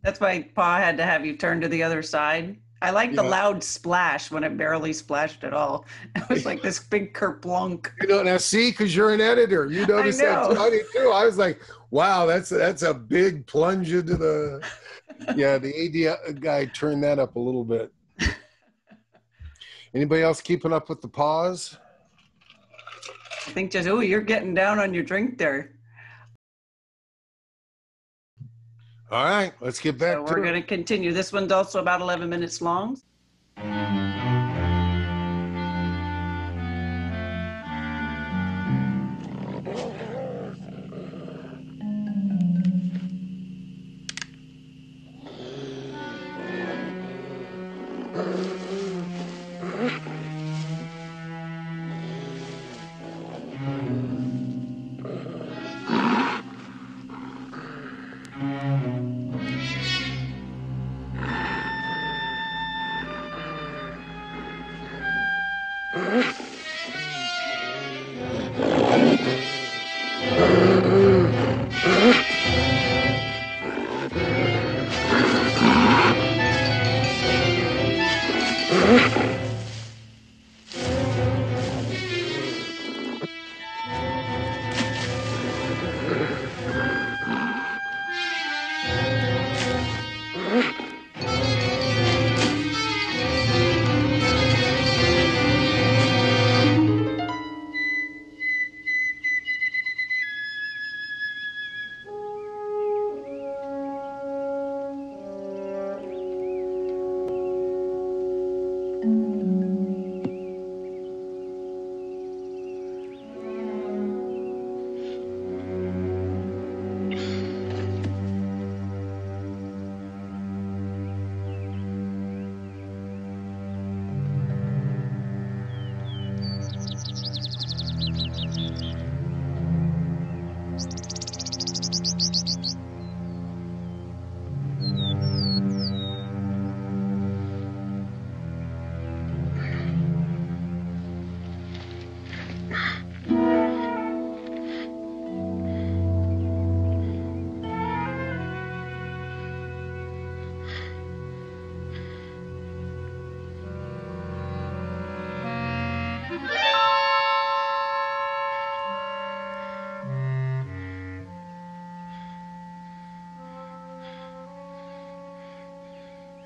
That's why Pa had to have you turn to the other side. I like the loud splash when it barely splashed at all. It was like this big kerplunk. Now see, because you're an editor, you noticed that too. I was like, wow, that's a big plunge into the. Yeah, the AD guy turned that up a little bit. Anybody else keeping up with the pause? I think just, you're getting down on your drink there. All right, let's get back to it. We're going to continue. This one's also about 11 minutes long.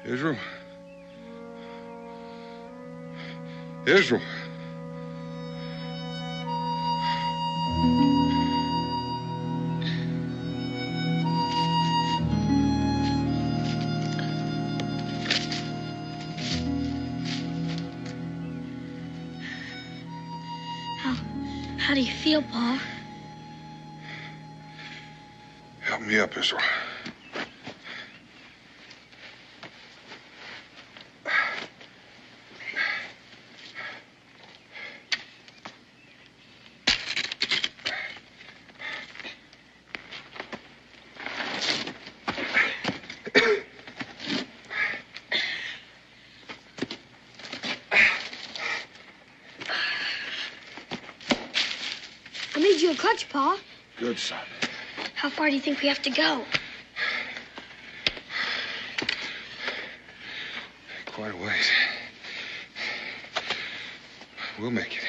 Israel? Israel? How do you feel, Pa? Help me up, Israel. I made you a clutch, Pa. Good, son. How far do you think we have to go? Quite a ways. We'll make it.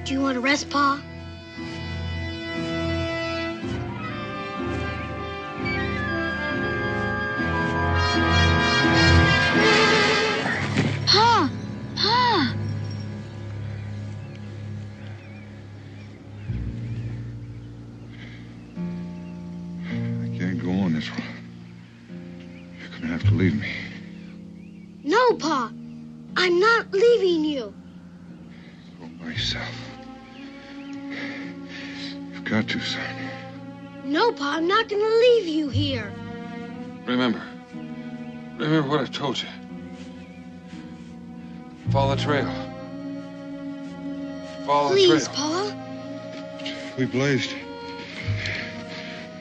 Do you want to rest, Pa? Pa! Pa! I can't go on this one. You're gonna have to leave me. No, Pa. I'm not leaving you. Go by yourself. You've got to, son. No, Pa, I'm not going to leave you here. Remember what I told you. Follow the trail. Follow the trail. Please, Pa. We blazed.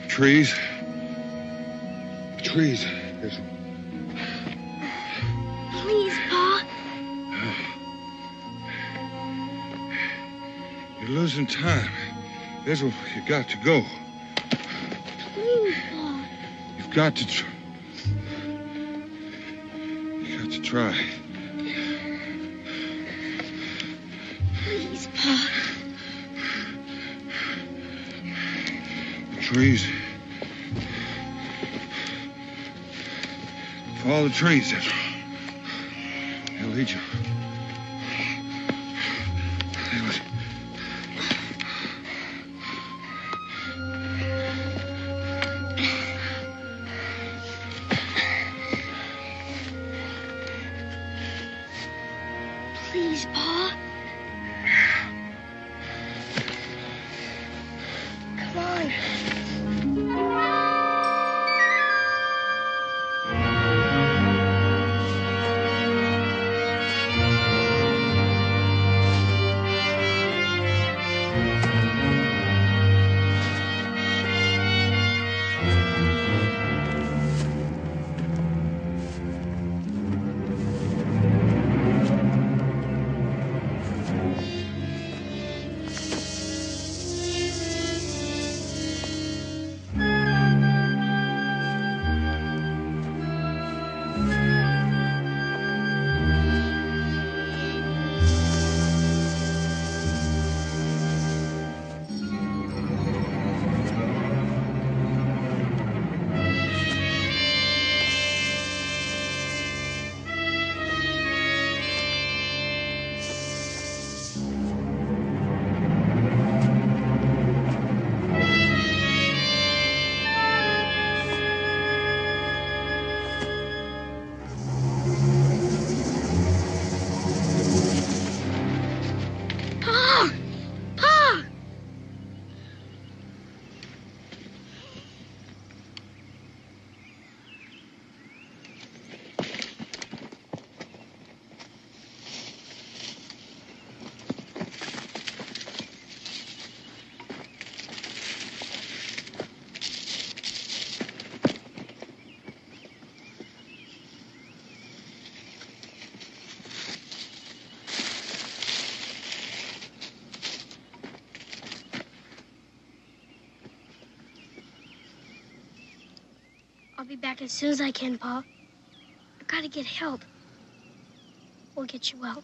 Trees. Trees. There's Please, Pa. You're losing time. There's where you got to go. Please, Pa. You've got to try. Please, Pa. The trees. Follow the trees. They'll lead you. Please, Pa. Come on. I'll be back as soon as I can, Pa. I've got to get help. We'll get you out.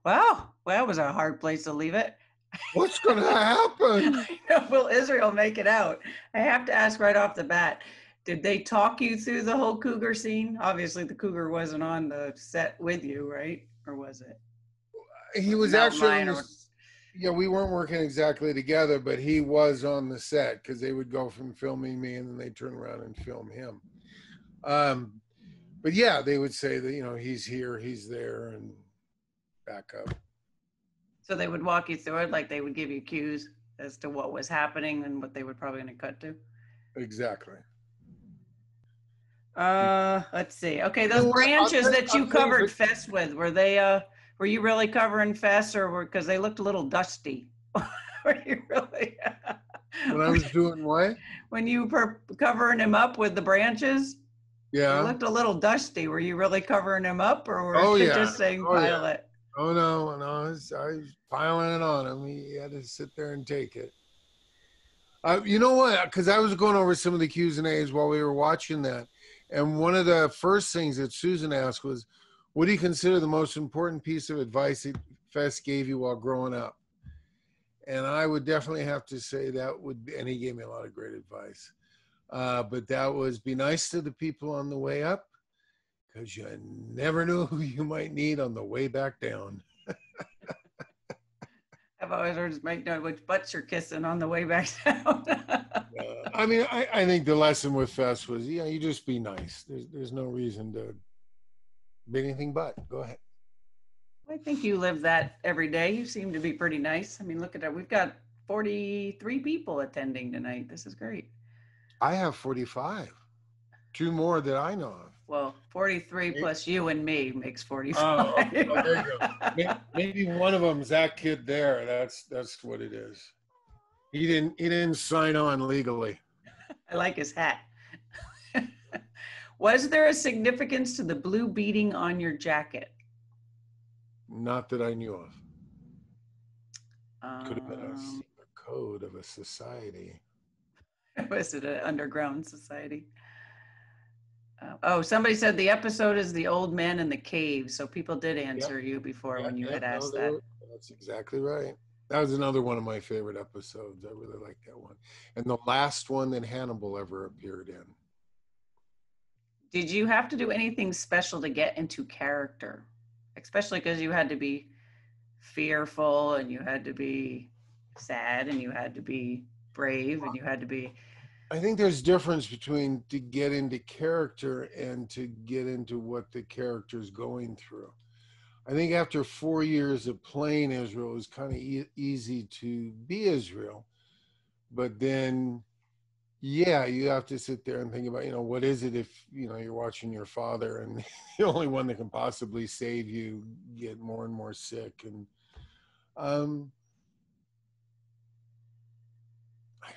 Wow, well, that was a hard place to leave it. What's going to happen? Will Israel make it out? I have to ask right off the bat, did they talk you through the whole cougar scene? Obviously, the cougar wasn't on the set with you, right? Or was it? He was actually on yeah, we weren't working exactly together, but he was on the set because they would go from filming me and then they'd turn around and film him. But yeah, they would say that, you know, he's here, he's there, and back up. So they would walk you through it, like they would give you cues as to what was happening and what they were probably going to cut to? Exactly. Let's see. Okay, those branches that you covered Fess with, were you really covering Fess, or because they looked a little dusty? Were you really? When I was doing what? When you were covering him up with the branches? Yeah. They looked a little dusty. Were you really covering him up, or were you just saying pile it? Oh, no, I was piling it on him. He had to sit there and take it. You know what? Because I was going over some of the Q's and A's while we were watching that. And one of the first things that Susan asked was, what do you consider the most important piece of advice that Fess gave you while growing up? And I would definitely have to say that would be, and he gave me a lot of great advice. But that was be nice to the people on the way up, because you never know who you might need on the way back down. I've always heard make note which butts you're kissing on the way back down. I mean, I think the lesson with Fess was, yeah, you just be nice. There's no reason to be anything but. Go ahead. I think you live that every day. You seem to be pretty nice. I mean, look at that. We've got 43 people attending tonight. This is great. I have 45. 2 more that I know of. Well, 43 plus you and me makes 45. Oh, there you go. Maybe one of them's that kid there. That's what it is. He didn't sign on legally. I like his hat. Was there a significance to the blue beading on your jacket? Not that I knew of. Could have been a secret code of a society. Was it an underground society? Somebody said the episode is the old man in the cave. So people did answer you before when you had asked that. That's exactly right. That was another one of my favorite episodes. I really liked that one. And the last one that Hannibal ever appeared in. Did you have to do anything special to get into character? Especially because you had to be fearful and you had to be sad and you had to be brave and you had to be... I think there's difference between to get into character and to get into what the character's going through. I think after 4 years of playing Israel, it was kind of easy to be Israel. But then, yeah, you have to sit there and think about, what is it if, you're watching your father and the only one that can possibly save you get more and more sick. And I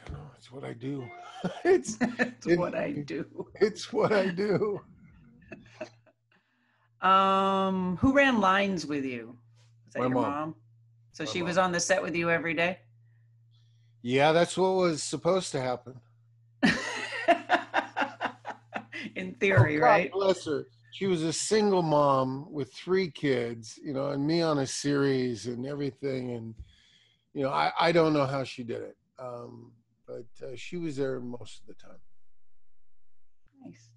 don't know. It's what I do. It's what I do. It's what I do. Who ran lines with you? Was that My your mom. mom? So My she mom. was on the set with you every day? Yeah, that's what was supposed to happen. In theory, right? Bless her. She was a single mom with 3 kids, and me on a series and everything. And, I don't know how she did it. But she was there most of the time. Nice.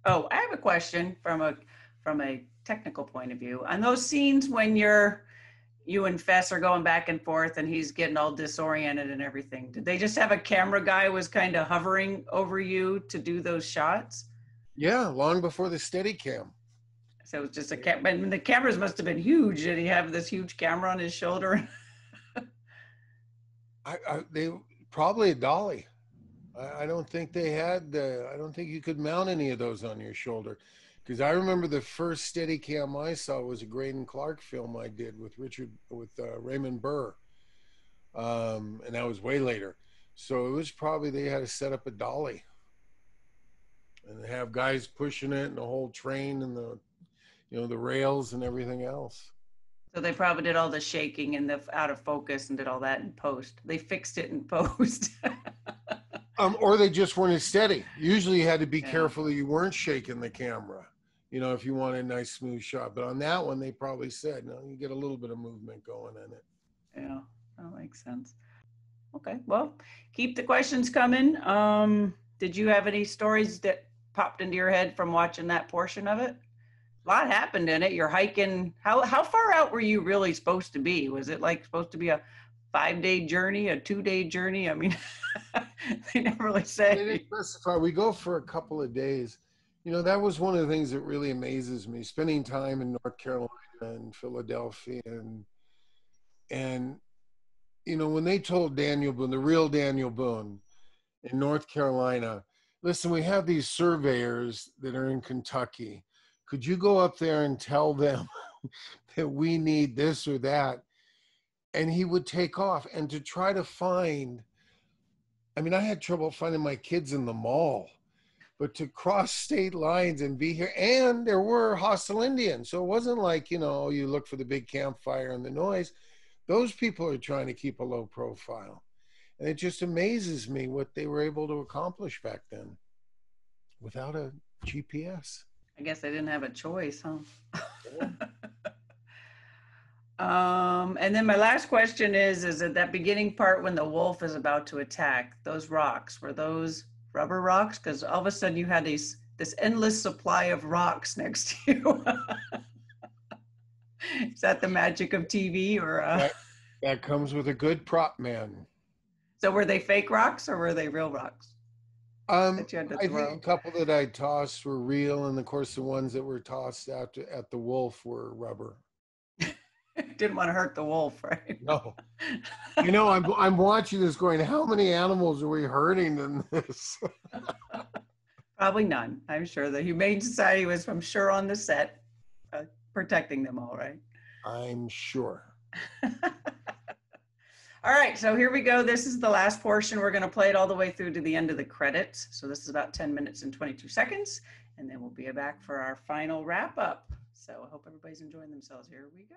Oh, I have a question from a technical point of view. On those scenes when you and Fess are going back and forth and he's getting all disoriented and everything, did they just have a camera guy was kind of hovering over you to do those shots? Yeah, long before the Steadicam. So it was just but the cameras must have been huge. Did he have this huge camera on his shoulder? They probably a dolly. I don't think they had. I don't think you could mount any of those on your shoulder, because I remember the first Steadicam I saw was a Graydon Clark film I did with Raymond Burr, and that was way later. So it was probably they had to set up a dolly and have guys pushing it and the whole train and the rails and everything else. So they probably did all the shaking and the out of focus and did all that in post. They fixed it in post. Or they just weren't as steady. Usually you had to be careful that you weren't shaking the camera, if you wanted a nice smooth shot. But on that one, they probably said, no, you get a little bit of movement going in it. Yeah, that makes sense. Okay, well, keep the questions coming. Did you have any stories that popped into your head from watching that portion of it? A lot happened in it. You're hiking. How far out were you really supposed to be? Was it like supposed to be a 5-day journey, a 2-day journey? I mean, they never really say. They didn't specify. We go for a couple of days. That was one of the things that really amazes me, spending time in North Carolina and Philadelphia. And when they told Daniel Boone, the real Daniel Boone in North Carolina, listen, we have these surveyors that are in Kentucky. Could you go up there and tell them that we need this or that? And he would take off. And to try to find, I had trouble finding my kids in the mall, but to cross state lines and be here, and there were hostile Indians. So it wasn't like, you look for the big campfire and the noise. Those people are trying to keep a low profile. And it just amazes me what they were able to accomplish back then without a GPS. I guess they didn't have a choice, huh? Yeah. And then my last question is at that beginning part when the wolf is about to attack, those rocks, were those rubber rocks? Because all of a sudden you had this endless supply of rocks next to you. Is that the magic of TV or? That comes with a good prop man. So were they fake rocks or were they real rocks? I think a couple that I tossed were real, and of course the ones that were tossed at the wolf were rubber. Didn't want to hurt the wolf, right? No. I'm watching this going, how many animals are we hurting in this? Probably none. I'm sure the Humane Society was, I'm sure, on the set protecting them all, right? I'm sure. All right, so here we go. This is the last portion. We're going to play it all the way through to the end of the credits. So this is about 10 minutes and 22 seconds, and then we'll be back for our final wrap up. So I hope everybody's enjoying themselves. Here we go.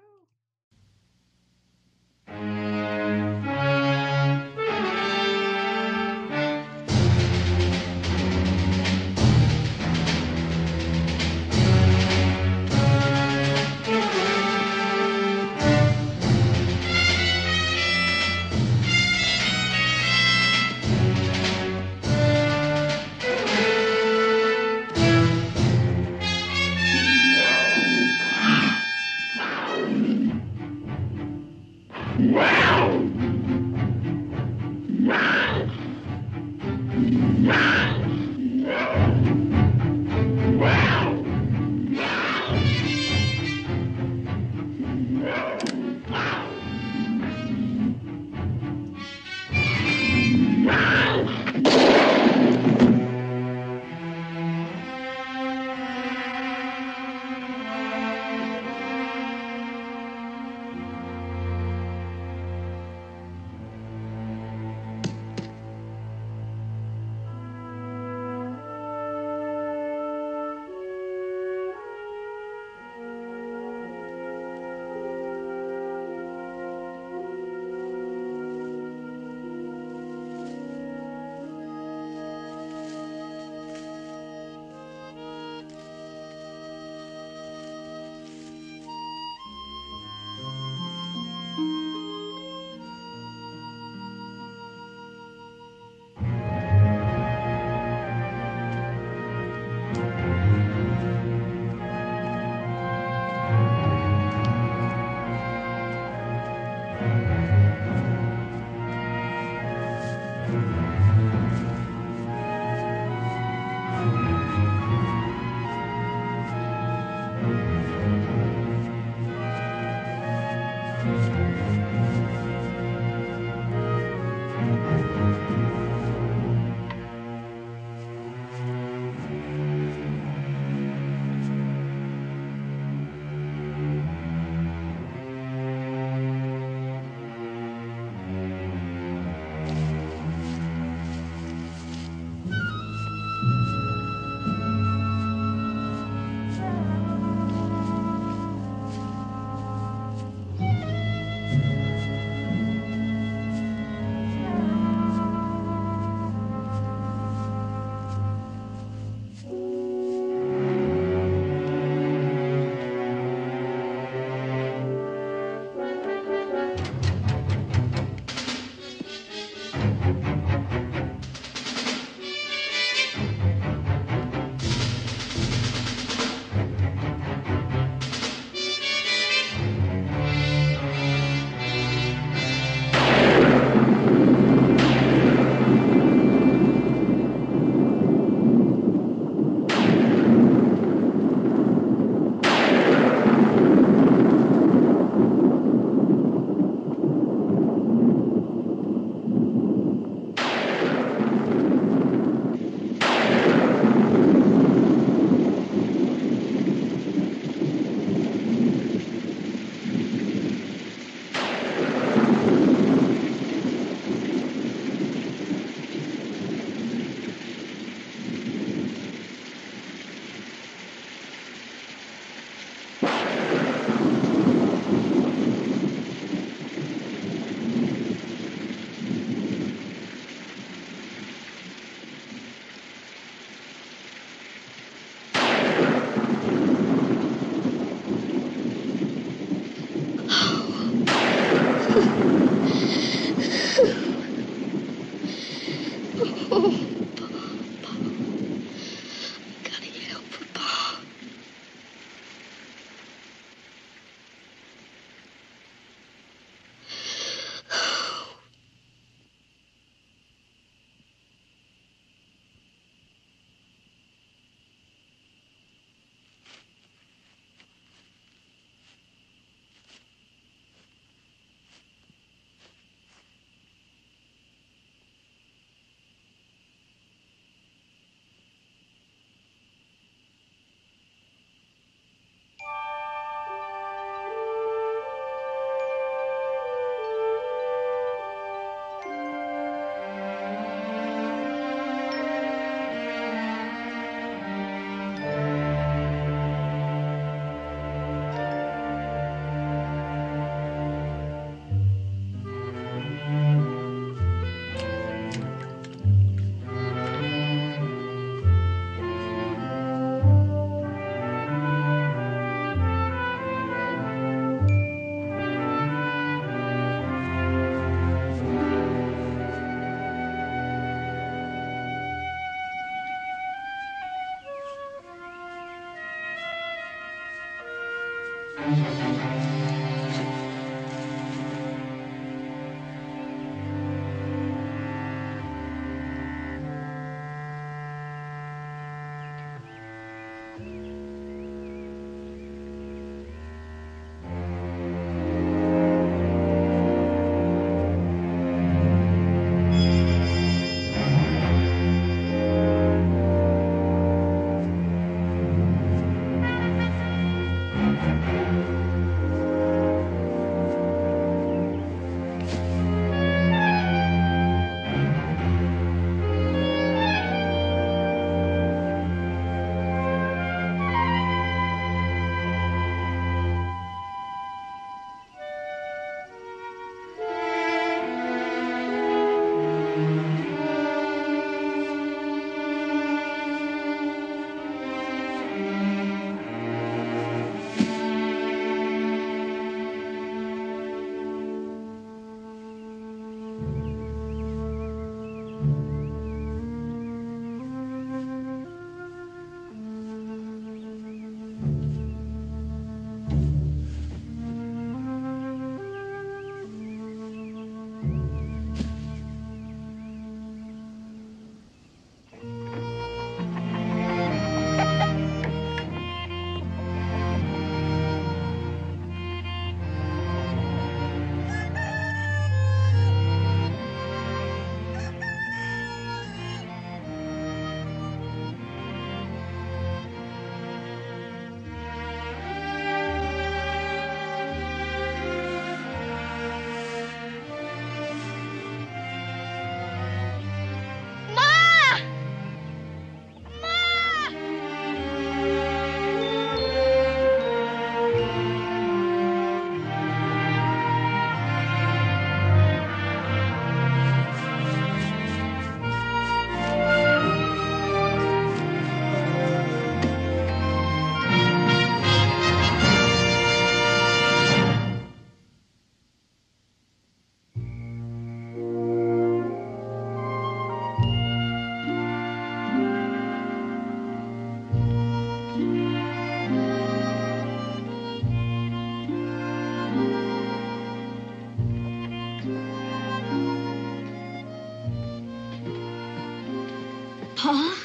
Pa?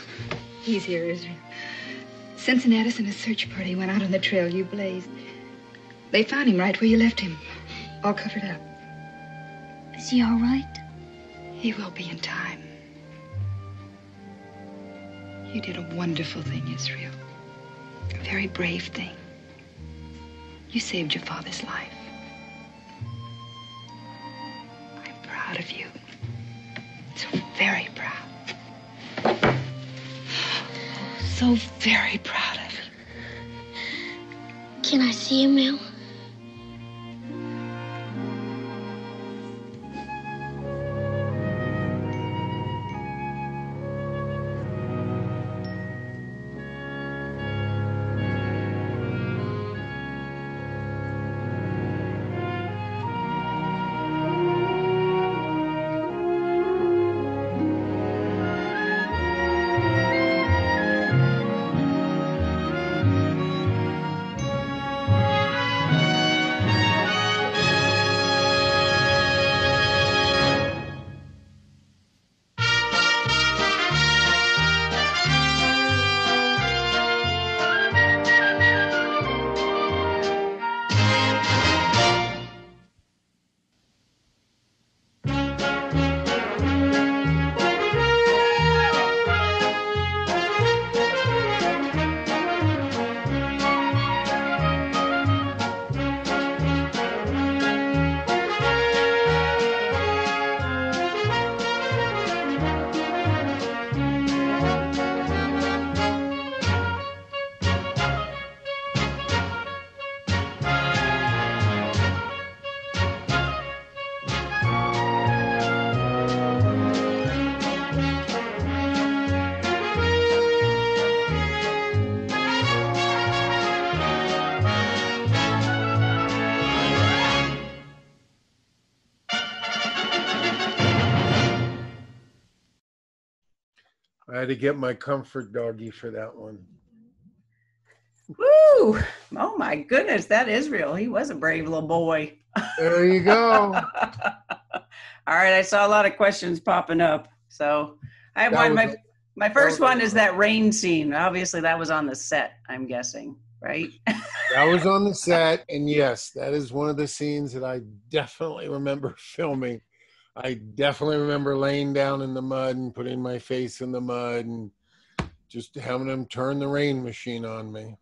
He's here, Israel. Cincinnatus and his search party went out on the trail you blazed. They found him right where you left him, all covered up. Is he all right? He will be in time. You did a wonderful thing, Israel. A very brave thing. You saved your father's life. I'm proud of you. So very proud. Oh, so very proud of you. Can I see him now? I had to get my comfort doggy for that one. Woo! Oh my goodness, that Israel. He was a brave little boy. There you go. All right, I saw a lot of questions popping up. So I have one. My first one is that rain scene. Obviously, that was on the set, I'm guessing, right? That was on the set, and yes, that is one of the scenes that I definitely remember filming. I definitely remember laying down in the mud and putting my face in the mud and just having them turn the rain machine on me.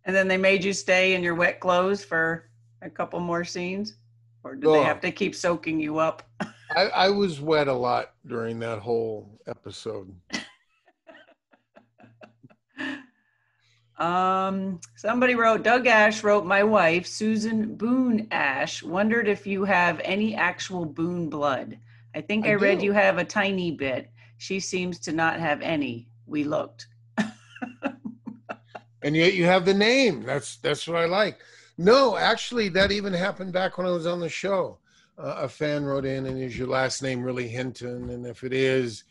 And then they made you stay in your wet clothes for a couple more scenes? Or did they have to keep soaking you up? I was wet a lot during that whole episode. Somebody wrote, Doug Ash wrote, my wife, Susan Boone Ash, wondered if you have any actual Boone blood. I think I read you have a tiny bit. She seems to not have any. We looked. And yet you have the name. That's what I like. No, actually, that even happened back when I was on the show. A fan wrote in, and is your last name really Hinton? And if it is,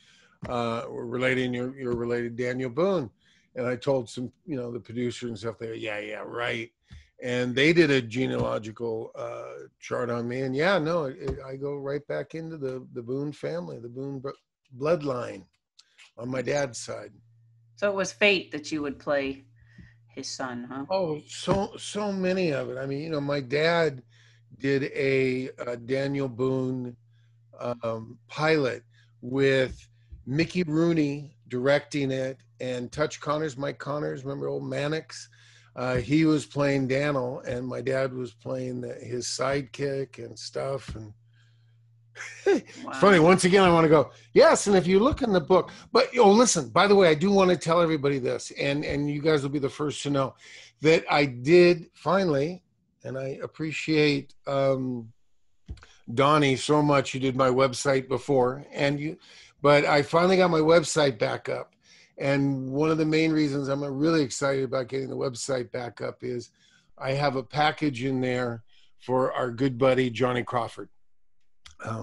we're related, you're related to Daniel Boone. And I told some, the producer and stuff there, yeah, right. And they did a genealogical chart on me. And I go right back into the Boone family, the Boone bloodline on my dad's side. So it was fate that you would play his son, huh? Oh, so many of it. I mean, my dad did a Daniel Boone pilot with Mickey Rooney directing it, and Mike Connors, remember old Mannix? He was playing Daniel, and my dad was playing his sidekick and stuff. And Wow. It's funny. Once again, I want to go, yes, and if you look in the book, but listen, by the way, I do want to tell everybody this, and you guys will be the first to know that I did finally, and I appreciate Donnie so much. You did my website before, but I finally got my website back up. And one of the main reasons I'm really excited about getting the website back up is I have a package in there for our good buddy, Johnny Crawford.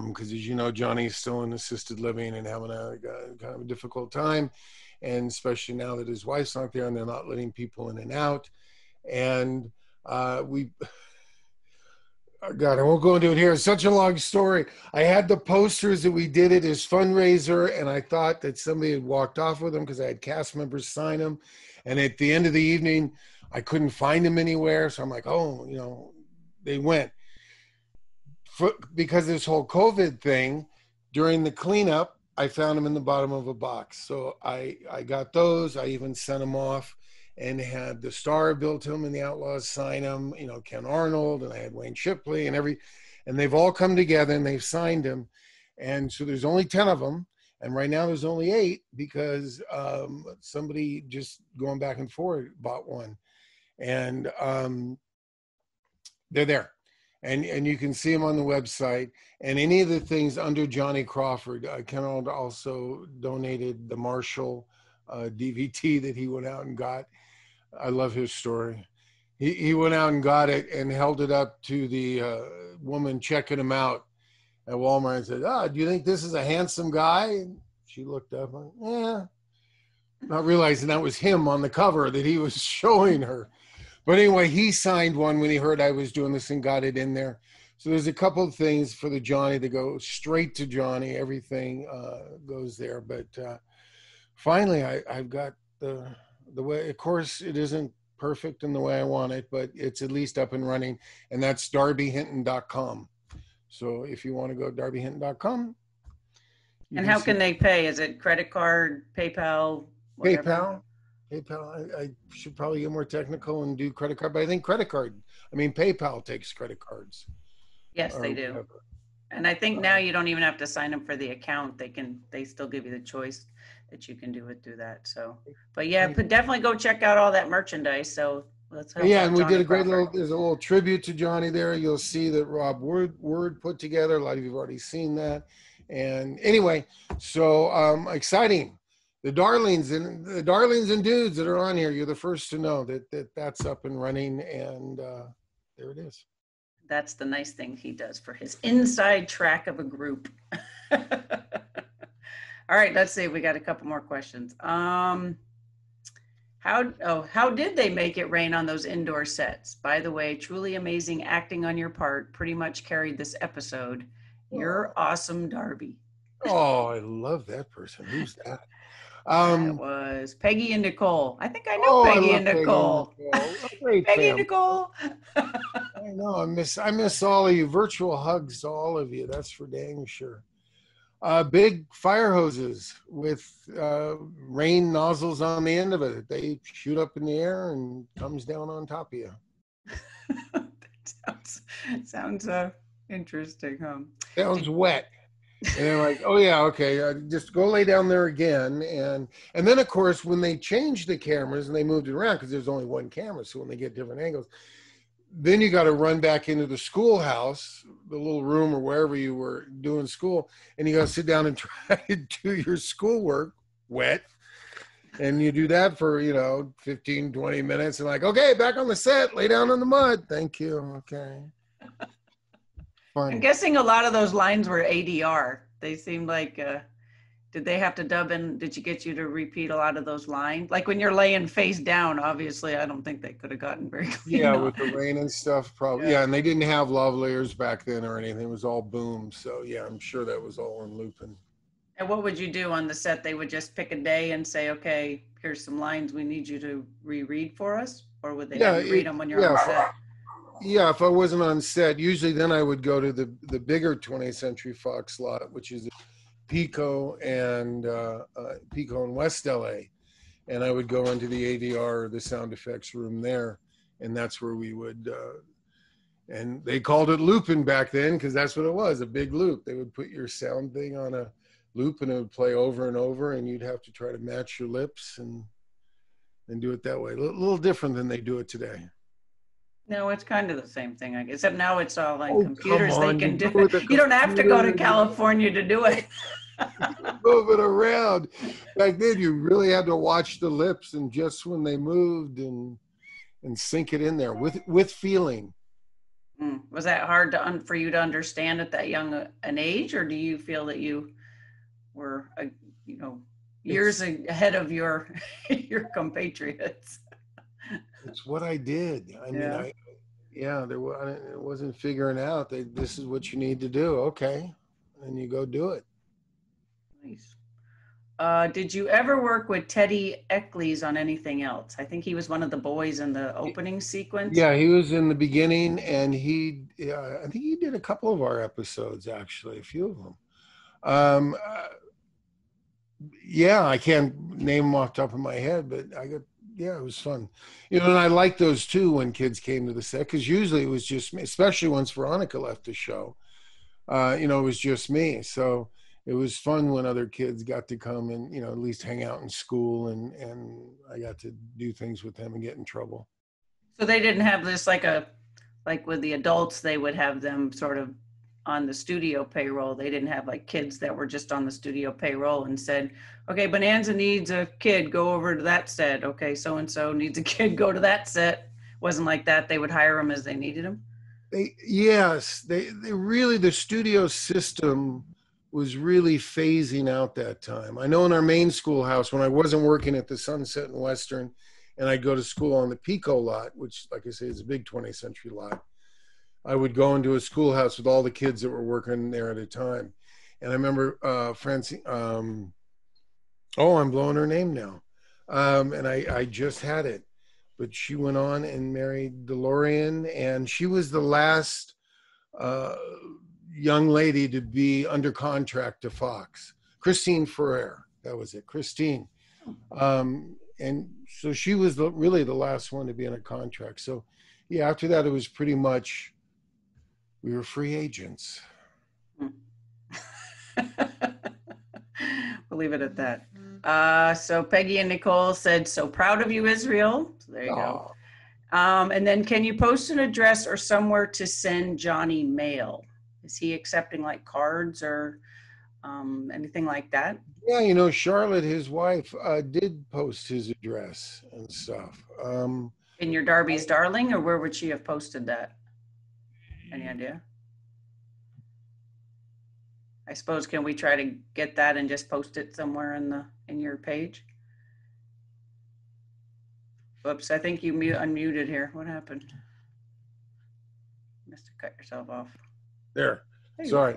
Because as you know, Johnny's still in assisted living and having a kind of a difficult time. And especially now that his wife's not there and they're not letting people in and out. And Oh, God, I won't go into it here. It's such a long story. I had the posters that we did at his fundraiser, and I thought that somebody had walked off with them because I had cast members sign them. And at the end of the evening, I couldn't find them anywhere. So I'm like, oh, they went. Because of this whole COVID thing, during the cleanup, I found them in the bottom of a box. So I got those. I even sent them off and had the Star built them and the Outlaws sign them, Ken Arnold, and I had Wayne Shipley and they've all come together and they've signed them. And so there's only 10 of them. And right now there's only 8 because somebody just going back and forth bought one. And they're there. And you can see them on the website. And any of the things under Johnny Crawford, Ken Arnold also donated the Marshall DVT that he went out and got. I love his story. He went out and got it and held it up to the woman checking him out at Walmart and said, do you think this is a handsome guy? And she looked up and, yeah, not realizing that was him on the cover that he was showing her. But anyway, he signed one when he heard I was doing this and got it in there. So there's a couple of things for the Johnny that go straight to Johnny. Everything goes there. But finally, I've got the way, of course, it isn't perfect in the way I want it, but it's at least up and running. And that's darbyhinton.com. So if you want to go to darbyhinton.com. And how can they pay? Is it credit card, PayPal? Whatever? PayPal. I should probably get more technical and do credit card, but I think PayPal takes credit cards. Yes, they do. Whatever. And I think now you don't even have to sign up for the account. They still give you the choice that you can do it through that. So, but yeah, definitely go check out all that merchandise. So let's help. Yeah, and we did a great there's a little tribute to Johnny there. You'll see that Rob Word put together. A lot of you have already seen that. And anyway, so exciting. The darlings and dudes that are on here, you're the first to know that's up and running, and there it is. That's the nice thing he does for his inside track of a group. All right, let's see. We got a couple more questions. How did they make it rain on those indoor sets? By the way, truly amazing acting on your part. Pretty much carried this episode. You're awesome, Darby. Oh, I love that person. Who's that? That was Peggy and Nicole. I think I know Peggy and Nicole. Peggy and Nicole. I know. I miss all of you. Virtual hugs to all of you. That's for dang sure. Big fire hoses with rain nozzles on the end of it. They shoot up in the air and comes down on top of you. That sounds interesting, huh? Sounds wet. And they're like, oh yeah, okay, just go lay down there again. And then of course, when they changed the cameras and they moved it around, because there's only one camera, so when they get different angles, then you got to run back into the schoolhouse, the little room or wherever you were doing school, and you got to sit down and try to do your schoolwork wet. And you do that for, 15, 20 minutes, and like, okay, back on the set, lay down in the mud. Thank you. Okay. Fun. I'm guessing a lot of those lines were ADR. They seemed like, did they have to dub in? Did you get you to repeat a lot of those lines? Like when you're laying face down, obviously, I don't think they could have gotten very clean. Yeah, with the rain and stuff, probably. Yeah, and they didn't have lavaliers back then or anything. It was all boom. So yeah, I'm sure that was all in looping. And what would you do on the set? They would just pick a day and say, okay, here's some lines we need you to reread for us? Or would they have you read them when you're on set? Yeah, if I wasn't on set, usually then I would go to the bigger 20th Century Fox lot, which is Pico and West LA. And I would go into the ADR or the sound effects room there. And that's where we would, and they called it looping back then because that's what it was, a big loop. They would put your sound thing on a loop and it would play over and over and you'd have to try to match your lips and do it that way. A little different than they do it today. No, it's kind of the same thing, except now it's all on computers. Come on, they can do it. You don't have to go to California to do it. Move it around. Back then, you really had to watch the lips and just when they moved and sink it in there with feeling. Was that hard for you to understand at that young an age, or do you feel that you were, years ahead of your compatriots? It's what I did. I mean, yeah, it wasn't figuring out that this is what you need to do. Okay, and you go do it. Nice. Did you ever work with Teddy Eccles on anything else? I think he was one of the boys in the opening sequence. Yeah, he was in the beginning, and I think he did a couple of our episodes, actually, a few of them. Yeah, I can't name them off the top of my head, but yeah, it was fun. And I liked those too when kids came to the set, because usually it was just me, especially once Veronica left the show. It was just me. So it was fun when other kids got to come and, at least hang out in school, and I got to do things with them and get in trouble. So they didn't have this like with the adults, they would have them sort of on the studio payroll. They didn't have like kids that were just on the studio payroll and said, okay, Bonanza needs a kid, go over to that set. Okay, so-and-so needs a kid, go to that set. Wasn't like that. They would hire them as they needed them. They really, the studio system was really phasing out that time. I know in our main schoolhouse, when I wasn't working at the Sunset and Western, and I'd go to school on the Pico lot, which, like I say, is a big 20th century lot, I would go into a schoolhouse with all the kids that were working there at a time. And I remember Francine, I'm blowing her name now. And I just had it. But she went on and married DeLorean, and she was the last young lady to be under contract to Fox. Christine Ferrer, that was it, Christine. And so she was really the last one to be in a contract. So yeah, after that, it was pretty much, we were free agents. We'll leave it at that. So Peggy and Nicole said, so proud of you, Israel. So there you go. And then can you post an address or somewhere to send Johnny mail? Is he accepting like cards or anything like that? Yeah, Charlotte, his wife, did post his address and stuff. In your Darby's Darling, or where would she have posted that? Any idea? I suppose, can we try to get that and just post it somewhere in your page? Whoops, I think you unmuted here. What happened? You must have cut yourself off. There. Sorry.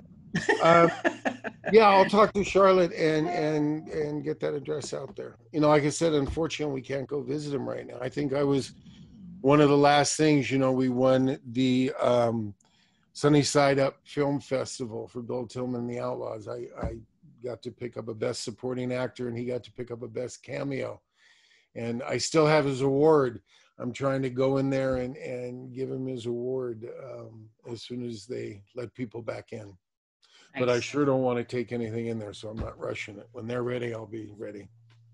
Yeah, I'll talk to Charlotte and get that address out there. Like I said, unfortunately, we can't go visit him right now. I think I was one of the last things, we won the Sunny Side Up Film Festival for Bill Tillman and the Outlaws. I got to pick up a Best Supporting Actor, and he got to pick up a Best Cameo. And I still have his award. I'm trying to go in there and give him his award as soon as they let people back in. Nice. But I sure don't want to take anything in there, so I'm not rushing it. When they're ready, I'll be ready.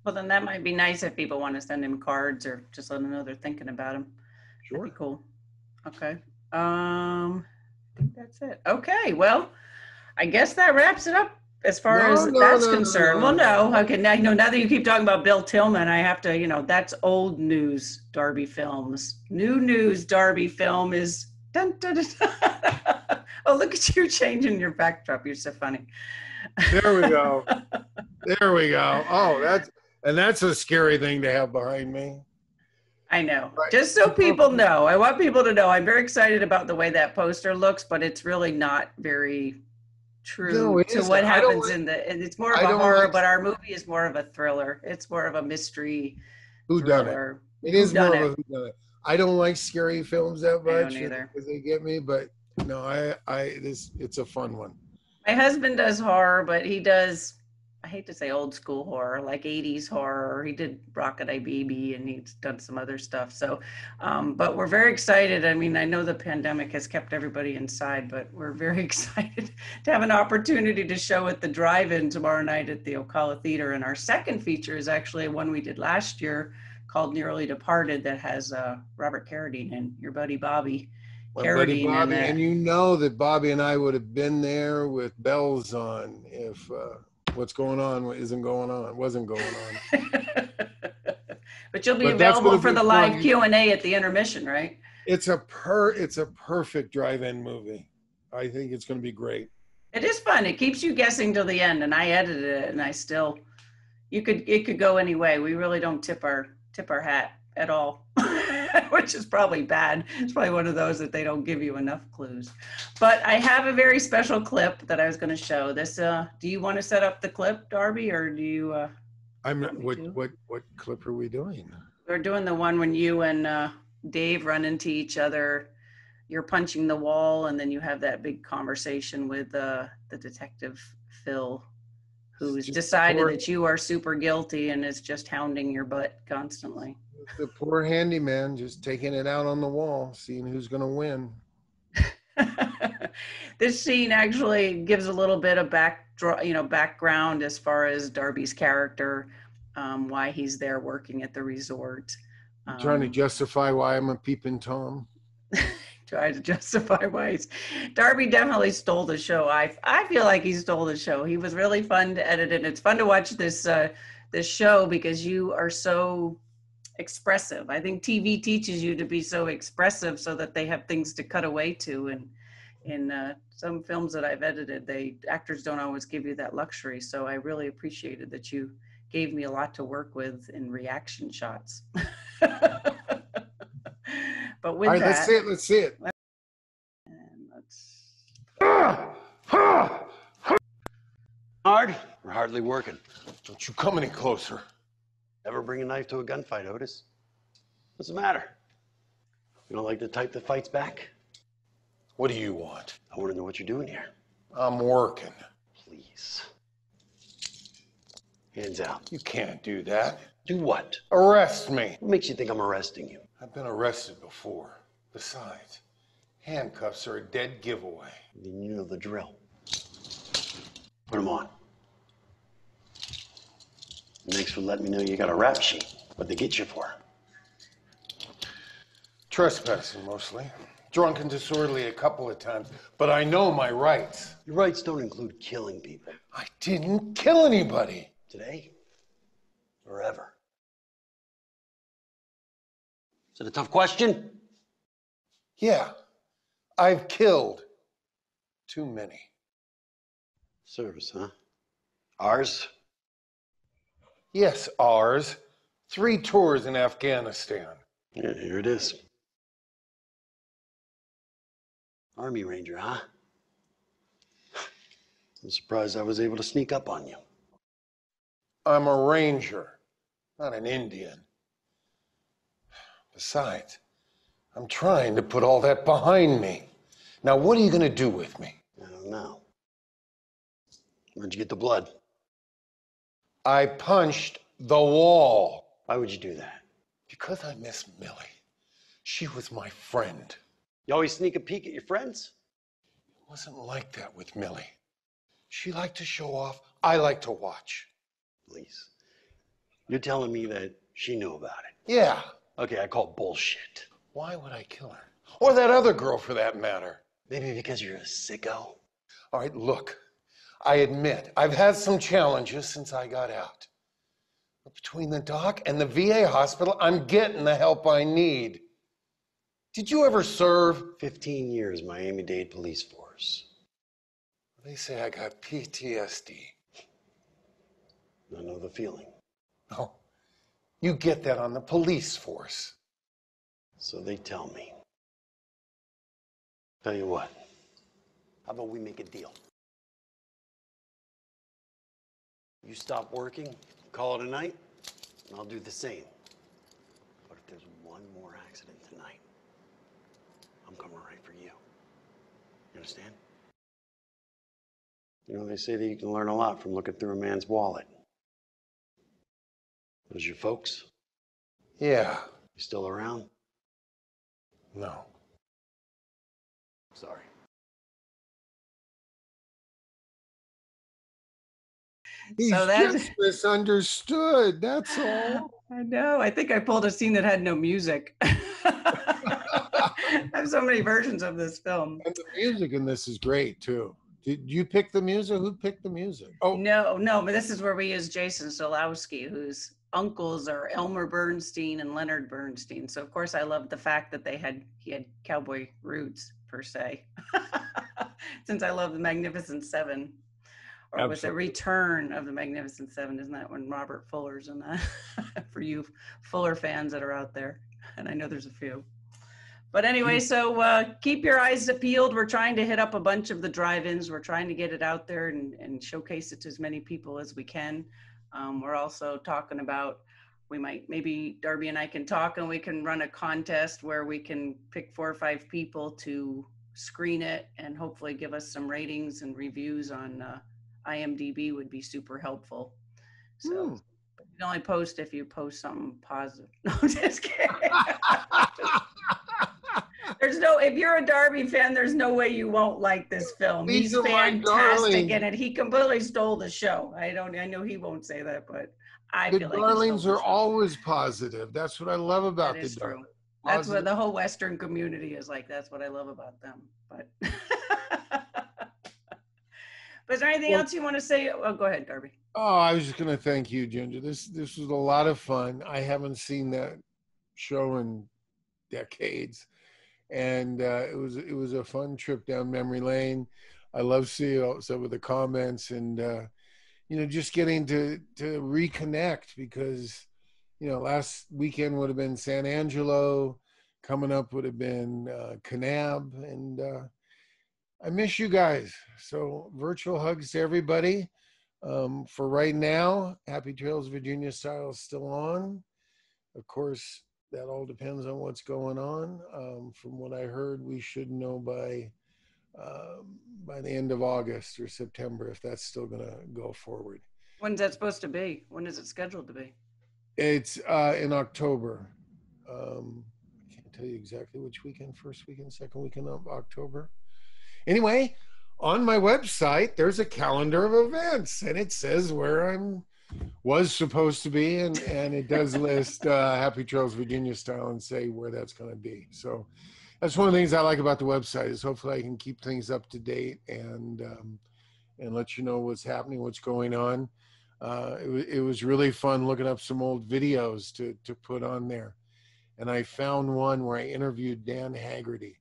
Well, then that might be nice if people want to send him cards or just let him know they're thinking about him. Sure. That'd be cool. Okay. I think that's it. Okay. Well, I guess that wraps it up as far as that's concerned. Well, no. Okay. Now that you keep talking about Bill Tillman, I have to, that's old news, Darby Films. New news, Darby Film is dun, dun, dun, dun. Oh, look at you changing your backdrop. You're so funny. There we go. There we go. Oh, that's a scary thing to have behind me. I know. Right. Just so people know. I want people to know I'm very excited about the way that poster looks, but it's really not very true to what happens and it's more of a horror, but our movie is more of a thriller. It's more of a mystery thriller. It is more of a whodunit. I don't like scary films that much. I don't either. Because they get me, but no, it's a fun one. My husband does horror, but he does, I hate to say old school horror, like 80s horror. He did Rocket-Eye Baby and he's done some other stuff. So, but we're very excited. I mean, I know the pandemic has kept everybody inside, but we're very excited to have an opportunity to show at the drive-in tomorrow night at the Ocala Theater. And our second feature is actually one we did last year called Nearly Departed that has Robert Carradine and your buddy Bobby. Buddy Bobby, and you know that Bobby and I would have been there with bells on if what's going on wasn't going on. But you'll be available for the live Q&A at the intermission, right? It's a perfect drive-in movie. I think it's going to be great. It is fun. It keeps you guessing till the end, and I edited it, and it could go any way. We really don't tip our hat at all. which is probably bad. It's probably one of those that they don't give you enough clues. But I have a very special clip that I was going to show. This, do you want to set up the clip, Darby, or do you? What clip are we doing? We're doing the one when you and Dave run into each other. You're punching the wall, and then you have that big conversation with the detective Phil, who's decided that you are super guilty and is just hounding your butt constantly. The poor handyman just taking it out on the wall, seeing who's going to win. This scene actually gives a little bit of background as far as Darby's character, why he's there working at the resort. Trying to justify why I'm a peeping Tom. Try to justify why Darby definitely stole the show. I feel like he stole the show. He was really fun to edit, and it's fun to watch this show because you are so expressive. I think TV teaches you to be so expressive so that they have things to cut away to. And in some films that I've edited, actors don't always give you that luxury. So I really appreciated that you gave me a lot to work with in reaction shots. But with all right, that, let's see it. Hard? We're hardly working. Don't you come any closer. Never bring a knife to a gunfight, Otis. What's the matter? You don't like the type that fights back? What do you want? I want to know what you're doing here. I'm working. Please. Hands out. You can't do that. Do what? Arrest me. What makes you think I'm arresting you? I've been arrested before. Besides, handcuffs are a dead giveaway. Then you know the drill. Put them on. Thanks for letting me know you got a rap sheet. What'd they get you for? Trespassing, mostly. Drunk and disorderly a couple of times, but I know my rights. Your rights don't include killing people. I didn't kill anybody. Today? Or ever? Is it a tough question? Yeah, I've killed too many. Service, huh? Ours? Yes, ours. 3 tours in Afghanistan. Yeah, here it is. Army Ranger, huh? I'm surprised I was able to sneak up on you. I'm a ranger, not an Indian. Besides, I'm trying to put all that behind me. Now, what are you going to do with me? I don't know. Where'd you get the blood? I punched the wall. Why would you do that? Because I miss Millie. She was my friend. You always sneak a peek at your friends? It wasn't like that with Millie. She liked to show off. I like to watch. Please. You're telling me that she knew about it? Yeah. Okay, I call bullshit. Why would I kill her? Or that other girl, for that matter. Maybe because you're a sicko? All right, look. I admit, I've had some challenges since I got out. But between the doc and the VA hospital, I'm getting the help I need. Did you ever serve? 15 years, Miami-Dade Police Force. They say I got PTSD. I know the feeling. No, you get that on the police force. So they tell me. Tell you what, how about we make a deal? You stop working, call it a night, and I'll do the same. But if there's one more accident tonight, I'm coming right for you. You understand? You know, they say that you can learn a lot from looking through a man's wallet. Those your folks? Yeah. You still around? No. Sorry. He's So that's just misunderstood, that's all. I know. I think I pulled a scene that had no music. I have so many versions of this film. And the music in this is great, too. Did you pick the music? Who picked the music? Oh, No, but this is where we use Jason Solowski, whose uncles are Elmer Bernstein and Leonard Bernstein. So of course I love the fact that he had cowboy roots per se. Since I love the Magnificent Seven. Or was it Return of the Magnificent Seven? Isn't that when Robert Fuller's in that? For you Fuller fans that are out there. And I know there's a few. But anyway, so keep your eyes peeled. We're trying to hit up a bunch of the drive-ins. We're trying to get it out there and showcase it to as many people as we can. We're also talking about, maybe Darby and I can talk and we can run a contest where we can pick 4 or 5 people to screen it and hopefully give us some ratings and reviews on IMDb would be super helpful. So you can only post if you post something positive. No, just kidding. If you're a Darby fan, there's no way you won't like this film. He's fantastic in it. He completely stole the show. I know he won't say that, but I feel like the Darlings are always positive. That's what I love about the Darlings. That's what the whole Western community is like. That's what I love about them. But but is there anything else you want to say? Oh, go ahead, Darby. Oh, I was just going to thank you, Ginger. This was a lot of fun. I haven't seen that show in decades. And it was a fun trip down memory lane. I love seeing some of the comments and just getting to reconnect because last weekend would have been San Angelo, coming up would have been Kanab, and I miss you guys. So virtual hugs to everybody. For right now, Happy Trails Virginia Style is still on. Of course, that all depends on what's going on. From what I heard, we should know by the end of August or September if that's still going to go forward. When's that supposed to be? When is it scheduled to be? It's in October. I can't tell you exactly which weekend, first weekend, second weekend of October. Anyway, on my website, there's a calendar of events, and it says where was supposed to be, and it does list Happy Trails Virginia Style and say where that's going to be. So that's one of the things I like about the website is hopefully I can keep things up to date and let you know what's happening, what's going on. It was really fun looking up some old videos to put on there, and I found one where I interviewed Dan Haggerty,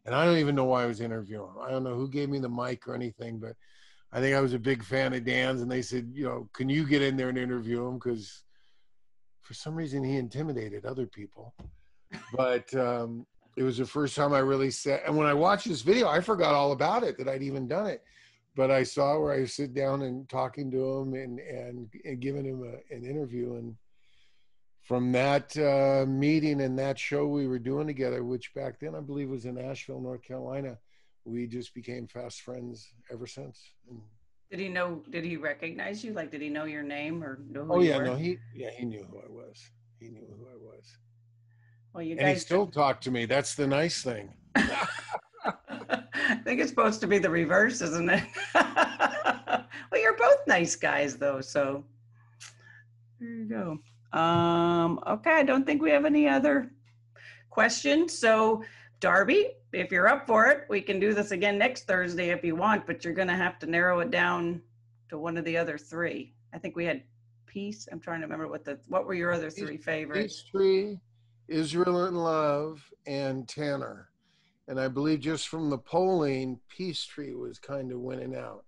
and I don't even know why I was interviewing him. I don't know who gave me the mic or anything, but I think I was a big fan of Dan's, and they said, can you get in there and interview him? Because for some reason he intimidated other people. But it was the first time I really sat. And when I watched this video, I forgot all about it, that I'd even done it. But I saw where I sit down and talking to him and giving him an interview. And from that meeting and that show we were doing together, which back then I believe was in Asheville, North Carolina, we just became fast friends ever since. Did he recognize you? Like, did he know your name or know who you were? Oh, yeah, no, he knew who I was. He knew who I was. Well, you and he still talked to me. That's the nice thing. I think it's supposed to be the reverse, isn't it? Well, you're both nice guys, though, so there you go. Okay, I don't think we have any other questions. So, Darby, if you're up for it, we can do this again next Thursday if you want, but you're going to have to narrow it down to one of the other 3. I think we had Peace. I'm trying to remember what were your other 3 favorites? Peachtree, Israel in Love, and Tanner. And I believe just from the polling, Peachtree was kind of winning out.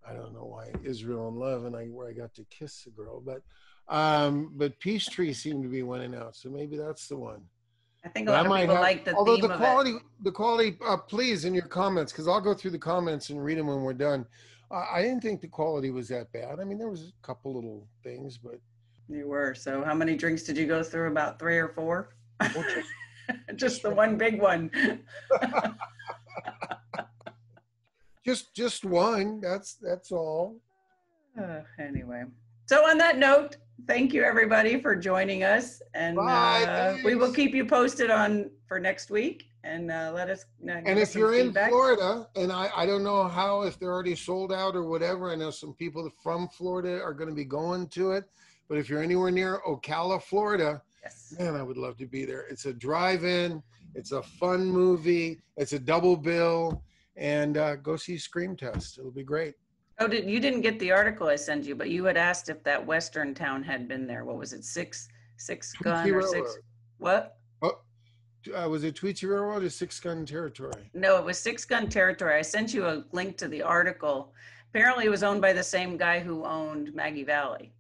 I don't know why Israel in Love and where I got to kiss the girl, but Peachtree seemed to be winning out. So maybe that's the one. I think a lot of people like the theme of it. The quality, please, in your comments, because I'll go through the comments and read them when we're done. I didn't think the quality was that bad. I mean, there was a couple little things, but. You were. So how many drinks did you go through? About 3 or 4? Just the one big one. just one. That's all. Anyway. So on that note, thank you everybody for joining us, and we will keep you posted for next week, and let us know. And if you're in Florida, and I don't know if they're already sold out or whatever. I know some people from Florida are going to be going to it, but if you're anywhere near Ocala, Florida, yes, man, I would love to be there. It's a drive-in. It's a fun movie. It's a double bill, and go see Scream Test. It'll be great. Oh, you didn't get the article I sent you, but you had asked if that Western town had been there. What was it? Six gun or 6? What? Was it Tweetsie Railroad or 6 Gun Territory? No, it was 6 Gun Territory. I sent you a link to the article. Apparently it was owned by the same guy who owned Maggie Valley.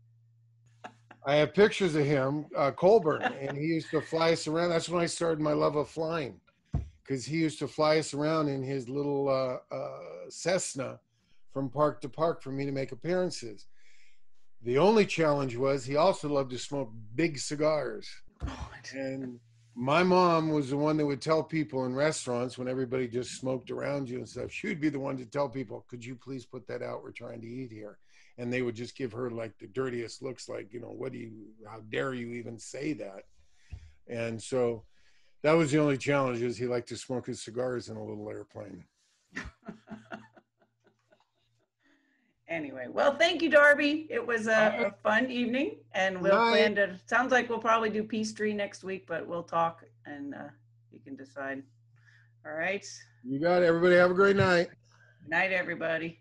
I have pictures of him, Colburn, and he used to fly us around. That's when I started my love of flying, because he used to fly us around in his little Cessna from park to park for me to make appearances. The only challenge was he also loved to smoke big cigars. And my mom was the one that would tell people in restaurants when everybody just smoked around you and stuff, she would be the one to tell people, could you please put that out? We're trying to eat here. And they would just give her like the dirtiest looks, like, you know, how dare you even say that? And so that was the only challenge, is he liked to smoke his cigars in a little airplane. Anyway, well, thank you, Darby. It was a fun evening, and we'll plan to, sounds like we'll probably do Peachtree next week, but we'll talk and you can decide. All right. You got it. Everybody have a great night. Good night, everybody.